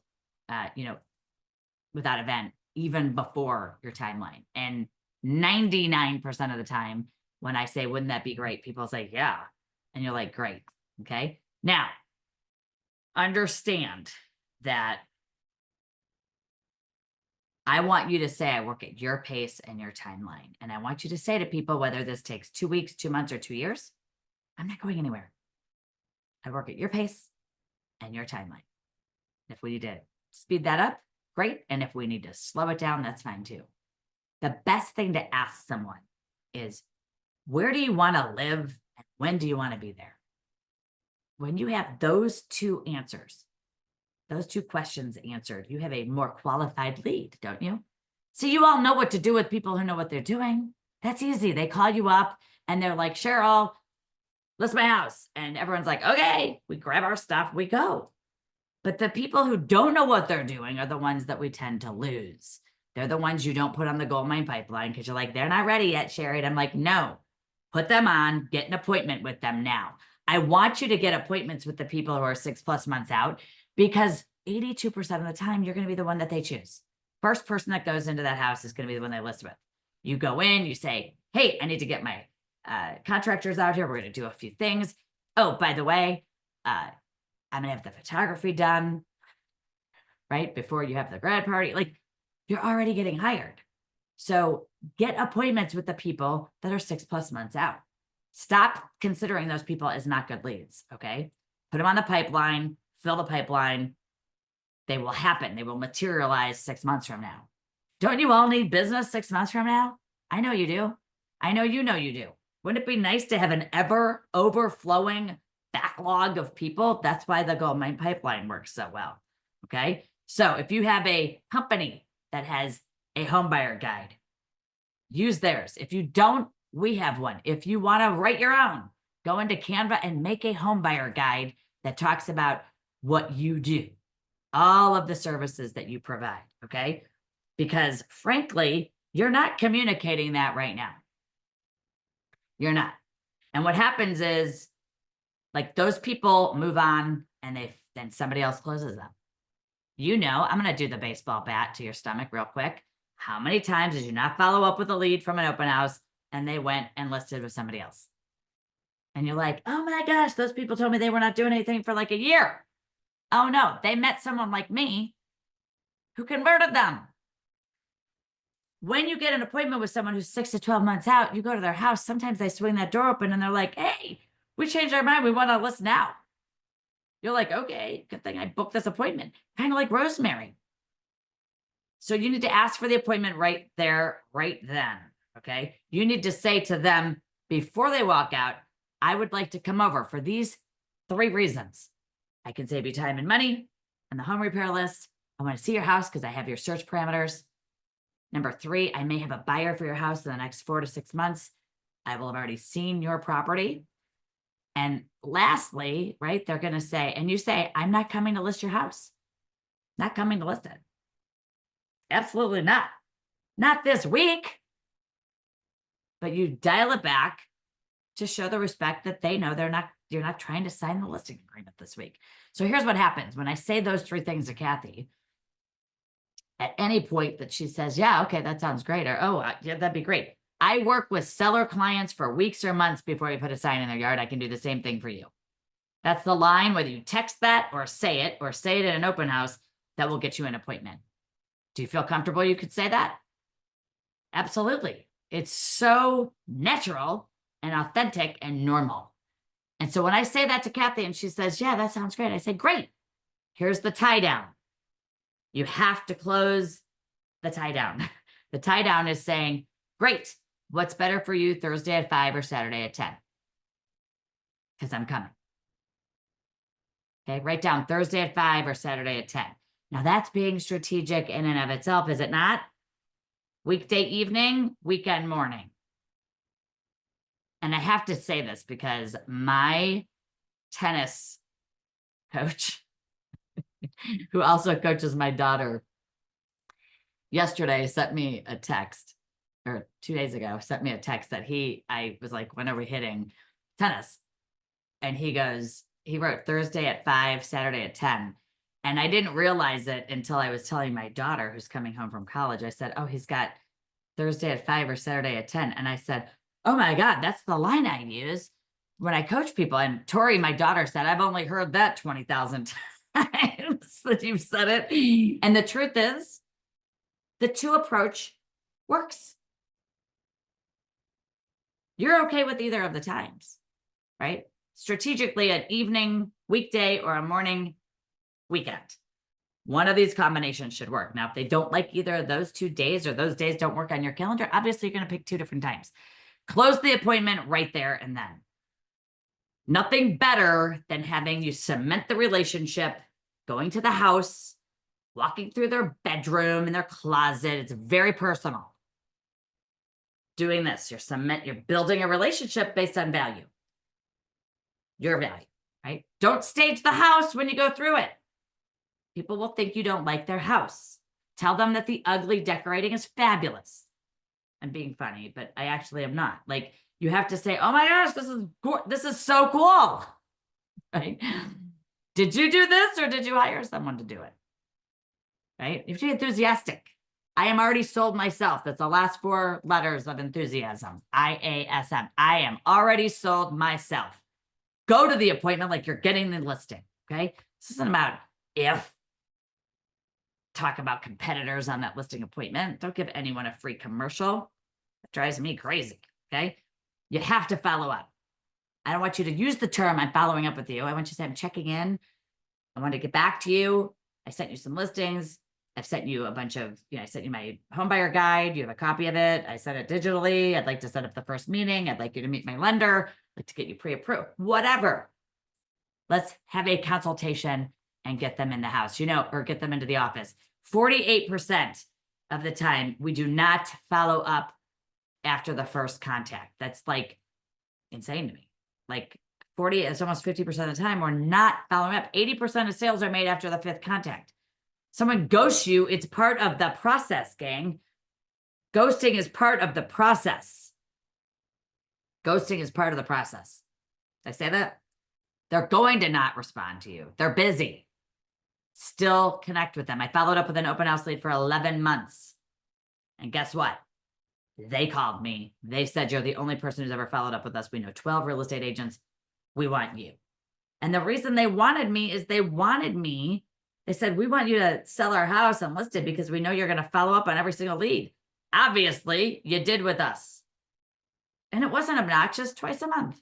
without event, even before your timeline. And 99% of the time when I say, wouldn't that be great? People say, yeah. And you're like, great. Okay. Now, understand that I want you to say, I work at your pace and your timeline. And I want you to say to people, whether this takes 2 weeks, 2 months, or 2 years, I'm not going anywhere. I work at your pace and your timeline. If we need to speed that up, great. And if we need to slow it down, that's fine too. The best thing to ask someone is, where do you want to live? And when do you want to be there? When you have those 2 answers, those 2 questions answered, you have a more qualified lead, don't you? So you all know what to do with people who know what they're doing. That's easy. They call you up and they're like, Cheryl, list my house. And everyone's like, okay, we grab our stuff, we go. But the people who don't know what they're doing are the ones that we tend to lose. They're the ones you don't put on the gold mine pipeline because you're like, they're not ready yet, Sherri. And I'm like, no, put them on, get an appointment with them now. I want you to get appointments with the people who are 6+ months out, because 82% of the time, you're going to be the one that they choose. First person that goes into that house is going to be the one they list with. You go in, you say, hey, I need to get my contractors out here. We're going to do a few things. Oh, by the way, I'm going to have the photography done right before you have the grad party. Like, you're already getting hired. So get appointments with the people that are 6+ months out. Stop considering those people as not good leads. Okay. Put them on the pipeline, fill the pipeline. They will happen. They will materialize 6 months from now. Don't you all need business 6 months from now? I know you do. I know you do. Wouldn't it be nice to have an ever overflowing backlog of people? That's why the gold mine pipeline works so well. Okay. So if you have a company that has a home buyer guide, use theirs. If you don't, we have one. If you want to write your own, go into Canva and make a home buyer guide that talks about what you do, all of the services that you provide. Okay. Because frankly, you're not communicating that right now. You're not. And what happens is, like, those people move on and they then somebody else closes them. You know, I'm going to do the baseball bat to your stomach real quick. How many times did you not follow up with a lead from an open house and they went and listed with somebody else? And you're like, oh my gosh, those people told me they were not doing anything for like a year. Oh no, they met someone like me who converted them. When you get an appointment with someone who's 6 to 12 months out, you go to their house. Sometimes they swing that door open and they're like, hey, we changed our mind. We want to list now. You're like, okay, good thing I booked this appointment. Kind of like Rosemary. So you need to ask for the appointment right there, right then. Okay. You need to say to them before they walk out, I would like to come over for these 3 reasons. I can save you time and money on the home repair list. I want to see your house because I have your search parameters. Number 3, I may have a buyer for your house in the next 4 to 6 months. I will have already seen your property. And lastly, right, they're going to say, and you say, I'm not coming to list your house. Not coming to list it. Absolutely not. Not this week. But you dial it back to show the respect that they know you're not trying to sign the listing agreement this week. So here's what happens when I say those 3 things to Kathy. At any point that she says, yeah, okay, that sounds great. Or, oh, yeah, that'd be great. I work with seller clients for weeks or months before we put a sign in their yard. I can do the same thing for you. That's the line, whether you text that or say it in an open house, that will get you an appointment. Do you feel comfortable you could say that? Absolutely. It's so natural and authentic and normal. And so when I say that to Kathy and she says, yeah, that sounds great. I say, great. Here's the tie down. You have to close the tie down. The tie down is saying, great. What's better for you Thursday at 5 or Saturday at 10? Because I'm coming. Okay, write down Thursday at 5 or Saturday at 10. Now that's being strategic in and of itself, is it not? Weekday evening, weekend morning. And I have to say this because my tennis coach, who also coaches my daughter, yesterday sent me a text, or 2 days ago, sent me a text that I was like, when are we hitting tennis? And he wrote Thursday at 5, Saturday at 10. And I didn't realize it until I was telling my daughter who's coming home from college. I said, oh, he's got Thursday at 5 or Saturday at 10. And I said, oh my God, that's the line I use when I coach people. And Tori, my daughter, said, I've only heard that 20,000 times that you've said it. And the truth is, the 2 approach works. You're okay with either of the times, right? Strategically, an evening, weekday, or a morning, weekend. One of these combinations should work. Now, if they don't like either of those 2 days or those days don't work on your calendar, obviously you're going to pick 2 different times. Close the appointment right there and then. Nothing better than having you cement the relationship, going to the house, walking through their bedroom and their closet. It's very personal. Doing this, you're building a relationship based on value. Your value, right? Don't stage the house when you go through it. People will think you don't like their house. Tell them that the ugly decorating is fabulous. I'm being funny, but I actually am not. Like, you have to say, oh my gosh, this is so cool. Right? Did you do this or did you hire someone to do it? Right? You have to be enthusiastic. I am already sold myself. That's the last 4 letters of enthusiasm. IASM. I am already sold myself. Go to the appointment like you're getting the listing. Okay? This isn't about if. Talk about competitors on that listing appointment. Don't give anyone a free commercial. That drives me crazy. Okay? You have to follow up. I don't want you to use the term I'm following up with you. I want you to say I'm checking in. I want to get back to you. I sent you some listings. I've sent you a bunch of, I sent you my home buyer guide. You have a copy of it. I sent it digitally. I'd like to set up the first meeting. I'd like you to meet my lender. I'd like to get you pre-approved, whatever. Let's have a consultation and get them in the house, or get them into the office. 48% of the time, we do not follow up after the first contact. That's like insane to me. Like 40, it's almost 50% of the time we're not following up. 80% of sales are made after the 5th contact. Someone ghosts you, it's part of the process, gang. Ghosting is part of the process. Ghosting is part of the process. Did I say that? They're going to not respond to you. They're busy. Still connect with them. I followed up with an open house lead for 11 months. And guess what? They called me. They said, you're the only person who's ever followed up with us. We know 12 real estate agents. We want you. And the reason they wanted me is they said, we want you to sell our house and list it because we know you're going to follow up on every single lead. Obviously, you did with us. And it wasn't obnoxious, twice a month.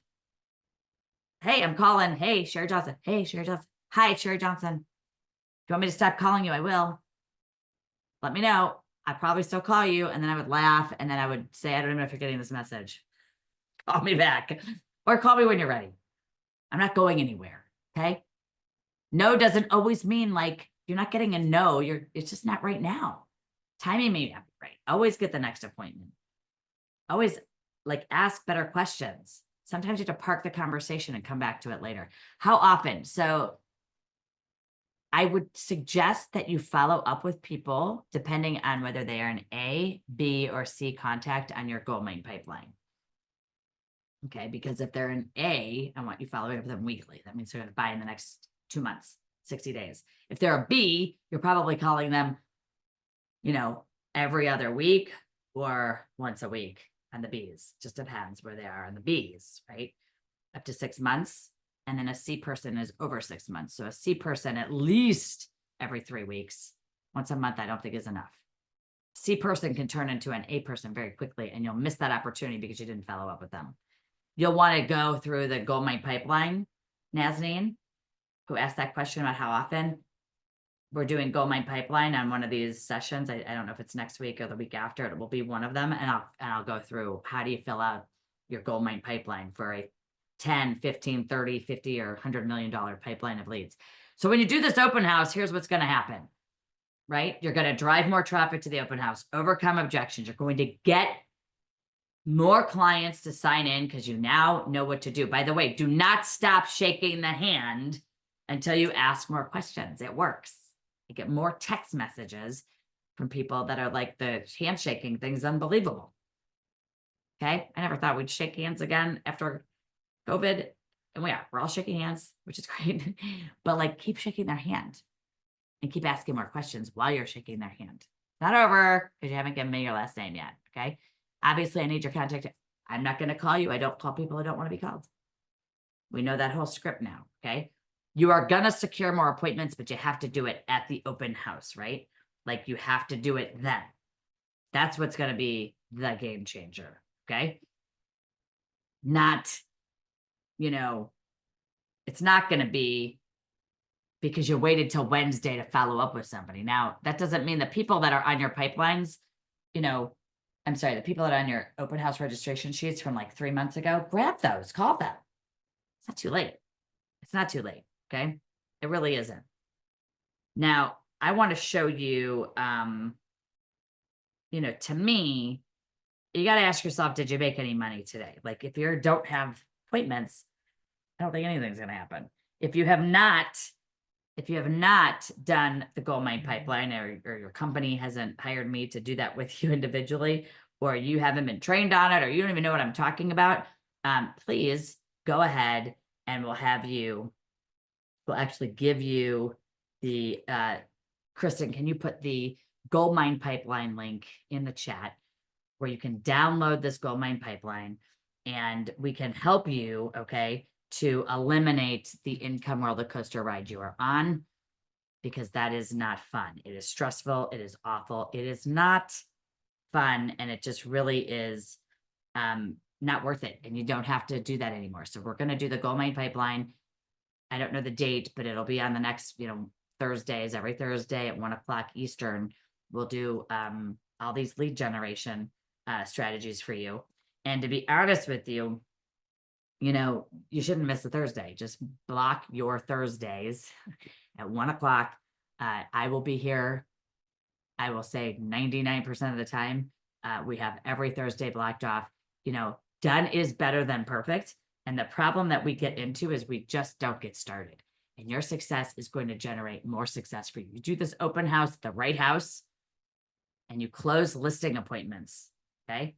Hey, I'm calling. Hey, Sherri Johnson. Hey, Sherri Johnson. Hi, Sherri Johnson. If you want me to stop calling you, I will. Let me know. I probably still call you. And then I would laugh. And then I would say, I don't even know if you're getting this message. Call me back. Or call me when you're ready. I'm not going anywhere. Okay. No doesn't always mean like you're not getting a no. It's just not right now. Timing may not be right. Always get the next appointment. Always like ask better questions. Sometimes you have to park the conversation and come back to it later. How often? So I would suggest that you follow up with people depending on whether they are an A, B, or C contact on your gold mine pipeline. Okay, because if they're an A, I want you following up with them weekly. That means they're going to buy in the next 2 months, 60 days. If they're a B, you're probably calling them, every other week or once a week on the Bs. Just depends where they are on the Bs, right? Up to 6 months. And then a C person is over 6 months. So a C person at least every 3 weeks. Once a month, I don't think is enough. C person can turn into an A person very quickly, and you'll miss that opportunity because you didn't follow up with them. You'll want to go through the gold mine pipeline, Nazneen, who asked that question about how often. We're doing gold mine pipeline on one of these sessions. I don't know if it's next week or the week after. It will be one of them. And I'll go through how do you fill out your gold mine pipeline for a 10, 15, 30, 50, or $100 million pipeline of leads. So when you do this open house, here's what's going to happen, right? You're going to drive more traffic to the open house, overcome objections. You're going to get more clients to sign in because you now know what to do. By the way, do not stop shaking the hand until you ask more questions. It works. You get more text messages from people that are like, the handshaking thing's unbelievable. Okay. I never thought we'd shake hands again after COVID. And we're all shaking hands, which is great. But like, keep shaking their hand and keep asking more questions while you're shaking their hand. Not over because you haven't given me your last name yet. Okay. Obviously, I need your contact. I'm not going to call you. I don't call people who don't want to be called. We know that whole script now. Okay. You are going to secure more appointments, but you have to do it at the open house, right? Like you have to do it then. That's what's going to be the game changer. Okay. Not, it's not going to be because you waited till Wednesday to follow up with somebody. Now, that doesn't mean the people that are on your pipelines, I'm sorry, the people that are on your open house registration sheets from like 3 months ago, grab those, call them. It's not too late. It's not too late. Okay. It really isn't. Now I want to show you, to me, you got to ask yourself, did you make any money today? Like if you don't have appointments, I don't think anything's going to happen. If you have not done the gold mine pipeline or your company hasn't hired me to do that with you individually, or you haven't been trained on it, or you don't even know what I'm talking about, please go ahead and we'll actually give you the, Kristen, can you put the gold mine pipeline link in the chat where you can download this gold mine pipeline and we can help you, okay, to eliminate the income roller coaster ride you are on, because that is not fun. It is stressful. It is awful. It is not fun. And it just really is not worth it. And you don't have to do that anymore. So we're going to do the gold mine pipeline. I don't know the date, but it'll be on the next, Thursdays, every Thursday at 1 o'clock Eastern. We'll do all these lead generation strategies for you. And to be honest with you, you shouldn't miss a Thursday. Just block your Thursdays at 1 o'clock. I will be here. I will say 99% of the time. We have every Thursday blocked off. Done is better than perfect. And the problem that we get into is we just don't get started. And your success is going to generate more success for you. You do this open house at the right house and you close listing appointments. Okay.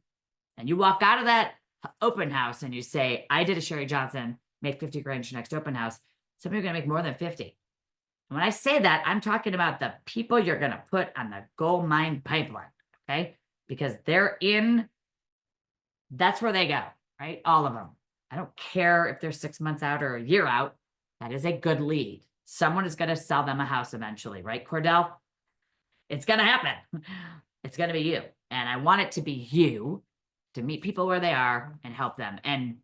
And you walk out of that open house and you say, I did a Sherri Johnson, make 50 grand your next open house. Some of you are going to make more than 50. And when I say that, I'm talking about the people you're going to put on the gold mine pipeline, okay? Because that's where they go, right? All of them. I don't care if they're 6 months out or a year out. That is a good lead. Someone is going to sell them a house eventually, right, Cordell? It's going to happen. It's going to be you. And I want it to be you to meet people where they are and help them. And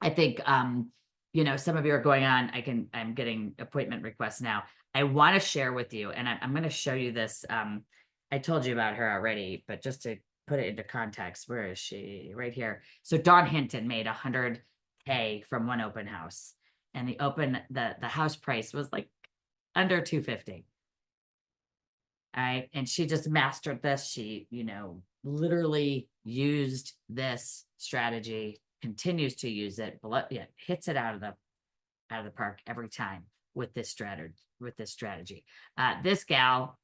I think, some of you are going on, I'm getting appointment requests now. I want to share with you, and I'm going to show you this. I told you about her already, but just to put it into context, where is she? Right here. So Dawn Hinton made $100K from one open house, and the house price was like under $250. All right. And she just mastered this. She, literally used this strategy, continues to use it, hits it out of the park every time with this strategy. This gal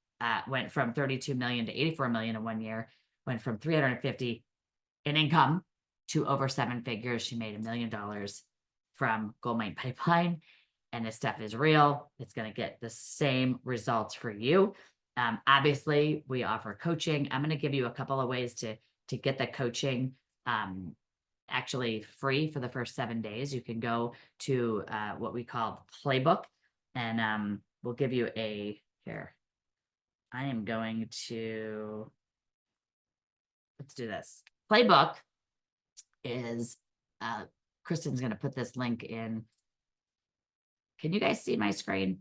went from 32 million to 84 million in 1 year, went from 350 in income to over 7 figures. She made $1 million from Gold Mine Pipeline, and this stuff is real. It's going to get the same results for you. Obviously, we offer coaching. I'm going to give you a couple of ways to get the coaching actually free for the first 7 days. You can go to what we call Playbook, and we'll give you here. I am going to, let's do this. Playbook is, Kristen's going to put this link in. Can you guys see my screen?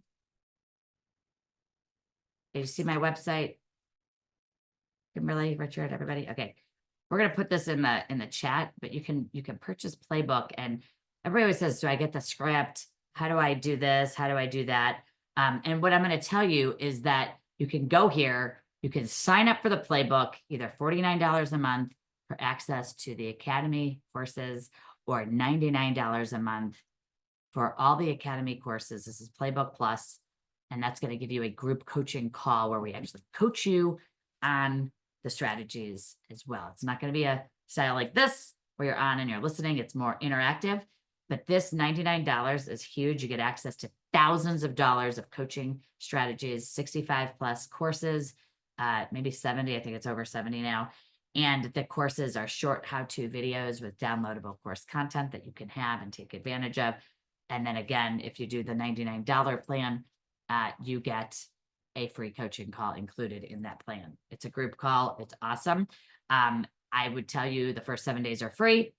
Can you see my website? Kimberly, Richard, everybody. Okay. We're going to put this in the chat, but you can purchase Playbook, and everybody always says, do I get the script? How do I do this? How do I do that? And what I'm going to tell you is that you can go here, you can sign up for the Playbook, either $49 a month for access to the Academy courses, or $99 a month for all the Academy courses. This is Playbook Plus, and that's going to give you a group coaching call where we actually coach you on the strategies as well. It's not going to be a style like this where you're on and you're listening. It's more interactive, but this $99 is huge. You get access to thousands of dollars of coaching strategies, 65 plus courses, maybe 70. I think it's over 70 now. And the courses are short how-to videos with downloadable course content that you can have and take advantage of. And then again, if you do the $99 plan, you get a free coaching call included in that plan. It's a group call. It's awesome. I would tell you the first 7 days are free.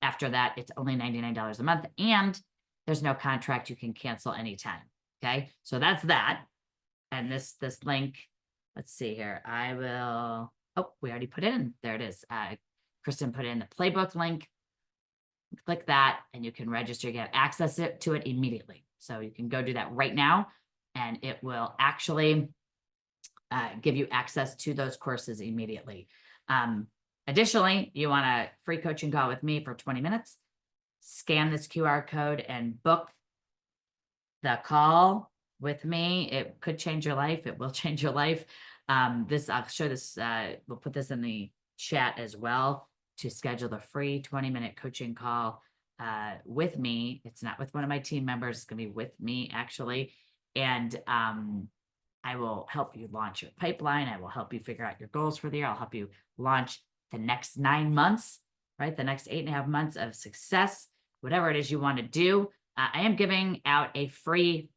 After that, it's only $99 a month, and there's no contract. You can cancel anytime. Okay. So that's that. And this link, let's see here. We already put it in. There it is. Kristen put in the Playbook link. Click that and you can register. You get access to it immediately. So you can go do that right now, and it will actually give you access to those courses immediately. Additionally, you want a free coaching call with me for 20 minutes, scan this QR code and book the call with me. It could change your life. It will change your life. I'll show this, we'll put this in the chat as well, to schedule the free 20-minute coaching call with me. It's not with one of my team members. It's going to be with me, actually. And I will help you launch your pipeline. I will help you figure out your goals for the year. I'll help you launch the next 9 months, right? The next 8.5 months of success, whatever it is you want to do. I am giving out a free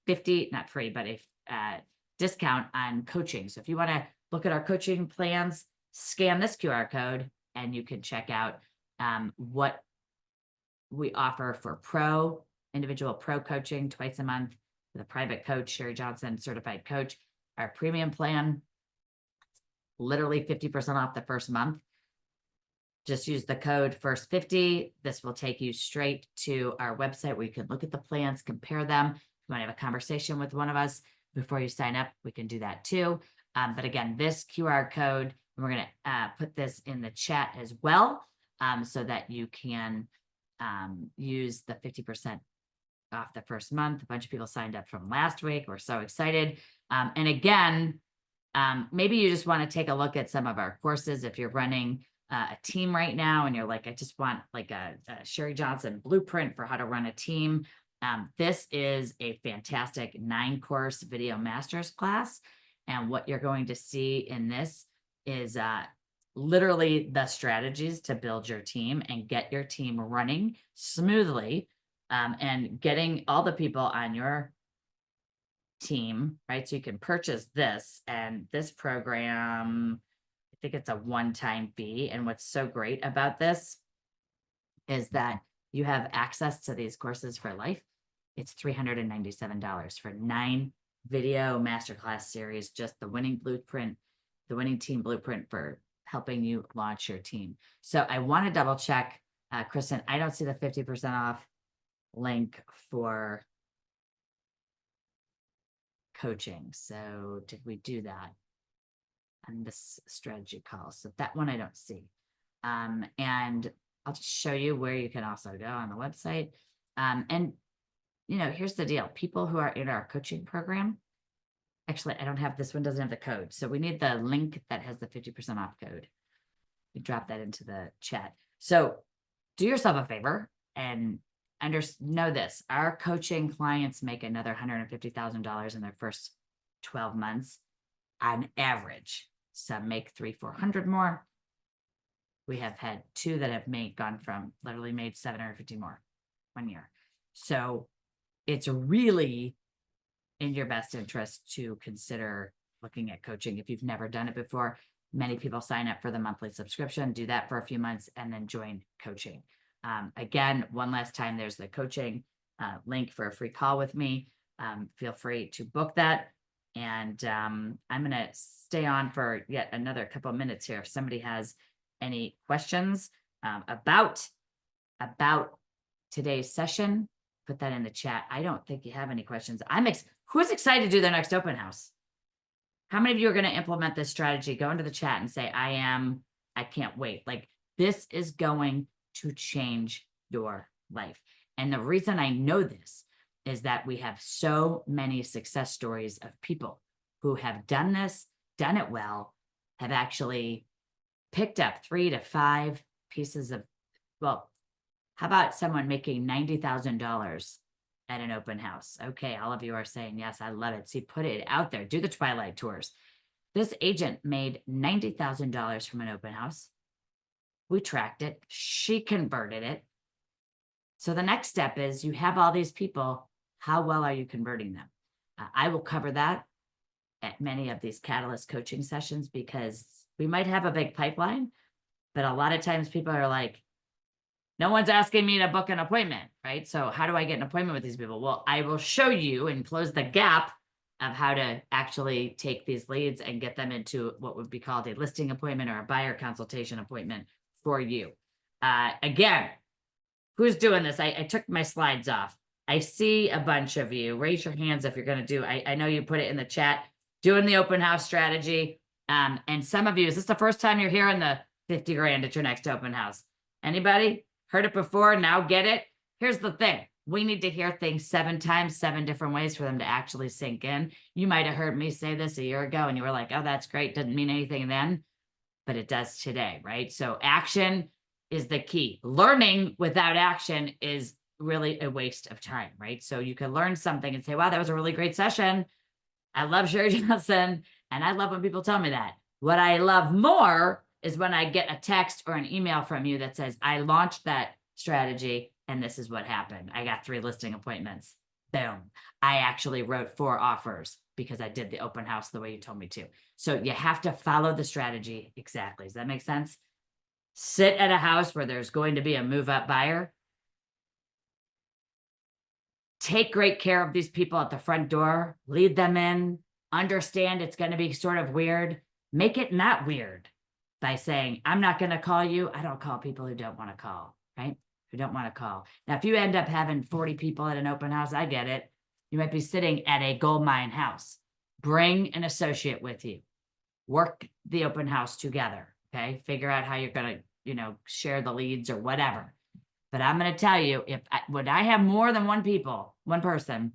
not free, but a discount on coaching. So if you want to look at our coaching plans, scan this QR code and you can check out what we offer for individual pro coaching twice a month with a private coach, Sherri Johnson certified coach. Our premium plan, literally 50% off the first month. Just use the code FIRST50. This will take you straight to our website where you can look at the plans, compare them. If you want to have a conversation with one of us before you sign up, we can do that too. But again, this QR code, we're going to put this in the chat as well, so that you can use the 50% off the first month. A bunch of people signed up from last week. We're so excited. And again, maybe you just want to take a look at some of our courses. If you're running a team right now and you're like, I just want like a Sherri Johnson blueprint for how to run a team. This is a fantastic 9-course video master's class. And what you're going to see in this is literally the strategies to build your team and get your team running smoothly, and getting all the people on your team, right? So you can purchase this, and this program, I think it's a one-time fee. And what's so great about this is that you have access to these courses for life. It's $397 for 9 video masterclass series, just the winning blueprint, the winning team blueprint for helping you launch your team. So I want to double check, Kristen, I don't see the 50% off link for coaching. So did we do that on this strategy call? So that one I don't see. And I'll just show you where you can also go on the website. And here's the deal. People who are in our coaching program, actually, I don't have, this one doesn't have the code. So we need the link that has the 50% off code. We drop that into the chat. So do yourself a favor and know this. Our coaching clients make another $150,000 in their first 12 months on average. Some make 300-400 more. We have had 2 that have literally made 750 more 1 year. So it's really in your best interest to consider looking at coaching. If you've never done it before, many people sign up for the monthly subscription, do that for a few months, and then join coaching. Again, one last time, there's the coaching link for a free call with me. Feel free to book that. And I'm going to stay on for yet another couple of minutes here. If somebody has any questions about today's session, put that in the chat. I don't think you have any questions. Who's excited to do their next open house? How many of you are going to implement this strategy? Go into the chat and say, I can't wait. Like, this is going to change your life. And the reason I know this is that we have so many success stories of people who have done this, done it well, have actually picked up 3 to 5 pieces of, well, how about someone making $90,000 at an open house? Okay, all of you are saying, yes, I love it. See, put it out there. Do the Twilight tours. This agent made $90,000 from an open house. We tracked it. She converted it. So the next step is you have all these people. How well are you converting them? I will cover that at many of these Catalyst coaching sessions, because we might have a big pipeline, but a lot of times people are like, no one's asking me to book an appointment, right? So how do I get an appointment with these people? Well, I will show you and close the gap of how to actually take these leads and get them into what would be called a listing appointment or a buyer consultation appointment for you. Again, who's doing this? I took my slides off. I see a bunch of you. Raise your hands if you're going to do. I know you put it in the chat, doing the open house strategy. And some of you, is this the first time you're hearing the 50 grand at your next open house? Anybody heard it before? Now get it? Here's the thing. We need to hear things 7 times, 7 different ways for them to actually sink in. You might have heard me say this a year ago and you were like, oh, that's great. Doesn't mean anything then, but it does today, right? So action is the key. Learning without action is really a waste of time, right? So you can learn something and say, wow, that was a really great session. I love Sherri Johnson. And I love when people tell me that. What I love more is when I get a text or an email from you that says, I launched that strategy and this is what happened. I got 3 listing appointments. Boom. I actually wrote 4 offers because I did the open house the way you told me to. So you have to follow the strategy exactly. Does that make sense? Sit at a house where there's going to be a move-up buyer. Take great care of these people at the front door. Lead them in. Understand it's going to be sort of weird. Make it not weird by saying, I'm not going to call you. I don't call people who don't want to call, right? Who don't want to call. Now, if you end up having 40 people at an open house, I get it. You might be sitting at a gold mine house. Bring an associate with you. Work the open house together, okay? Figure out how you're going to, share the leads or whatever. But I'm going to tell you, when I have more than one person,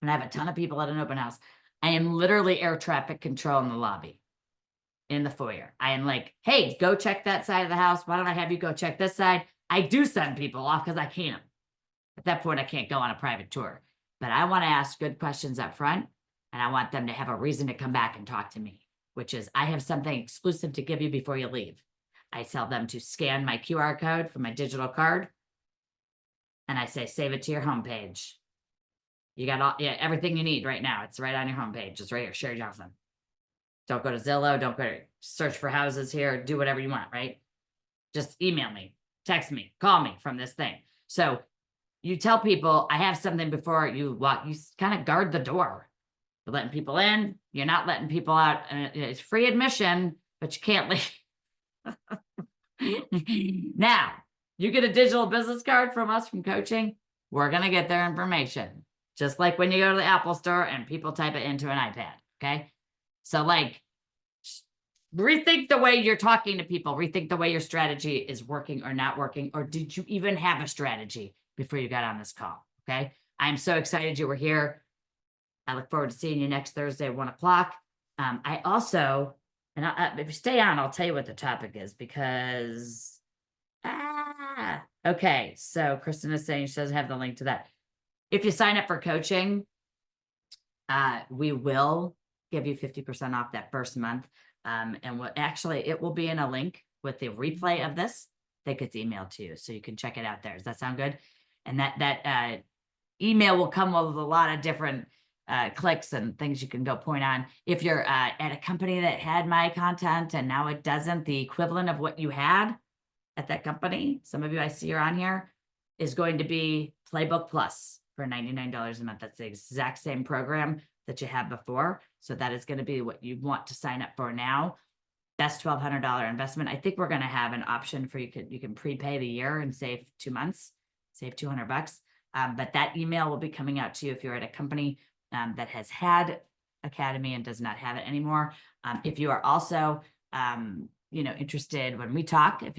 and I have a ton of people at an open house, I am literally air traffic control in the lobby, in the foyer. I am like, hey, go check that side of the house. Why don't I have you go check this side? I do send people off because I can, At that point, I can't go on a private tour, but I want to ask good questions up front, and I want them to have a reason to come back and talk to me, which is I have something exclusive to give you before you leave. I tell them to scan my QR code from my digital card, and I say, save it to your homepage. You got everything you need right now. It's right on your homepage. It's right here, Sherri Johnson. Don't go to Zillow. Don't go to search for houses here. Do whatever you want, right? Just email me, text me, call me from this thing. So you tell people, I have something before you walk. You kind of guard the door. You're letting people in. You're not letting people out. It's free admission, but you can't leave. Now, you get a digital business card from us from coaching. We're going to get their information. Just like when you go to the Apple store and people type it into an iPad. Okay. So like, rethink the way you're talking to people. Rethink the way your strategy is working or not working. Or did you even have a strategy before you got on this call? Okay. I'm so excited you were here. I look forward to seeing you next Thursday at 1 o'clock. I also, and if you stay on, I'll tell you what the topic is because, okay. So Kristen is saying she doesn't have the link to that. If you sign up for coaching, we will give you 50% off that first month. And it will be in a link with the replay of this that gets emailed to you. So you can check it out there. Does that sound good? And that email will come with a lot of different clicks and things you can go point on. If you're at a company that had my content and now it doesn't, the equivalent of what you had at that company, some of you I see are on here, is going to be Playbook Plus for $99 a month. That's the exact same program that you had before. So that is going to be what you want to sign up for now. That's $1,200 investment. I think we're going to have an option for you can prepay the year and save 2 months, save $200. But that email will be coming out to you if you're at a company that has had Academy and does not have it anymore. If you are also interested when we talk, if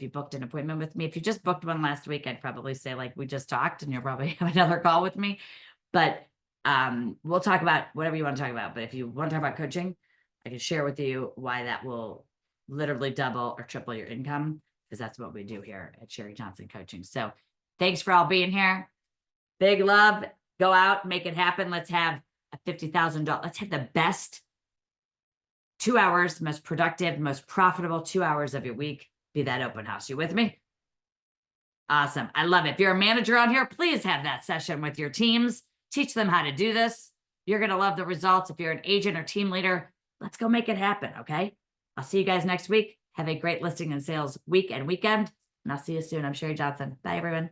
you booked an appointment with me, if you just booked one last week, I'd probably say like we just talked and you'll probably have another call with me. But we'll talk about whatever you want to talk about. But if you want to talk about coaching, I can share with you why that will literally double or triple your income, because that's what we do here at Sherri Johnson Coaching. So thanks for all being here. Big love. Go out, make it happen. Let's have a $50,000. Let's have the best 2 hours, most productive, most profitable 2 hours of your week. Be that open house. You with me? Awesome. I love it. If you're a manager on here, please have that session with your teams. Teach them how to do this. You're going to love the results. If you're an agent or team leader, let's go make it happen. Okay. I'll see you guys next week. Have a great listing and sales week and weekend. And I'll see you soon. I'm Sherri Johnson. Bye, everyone.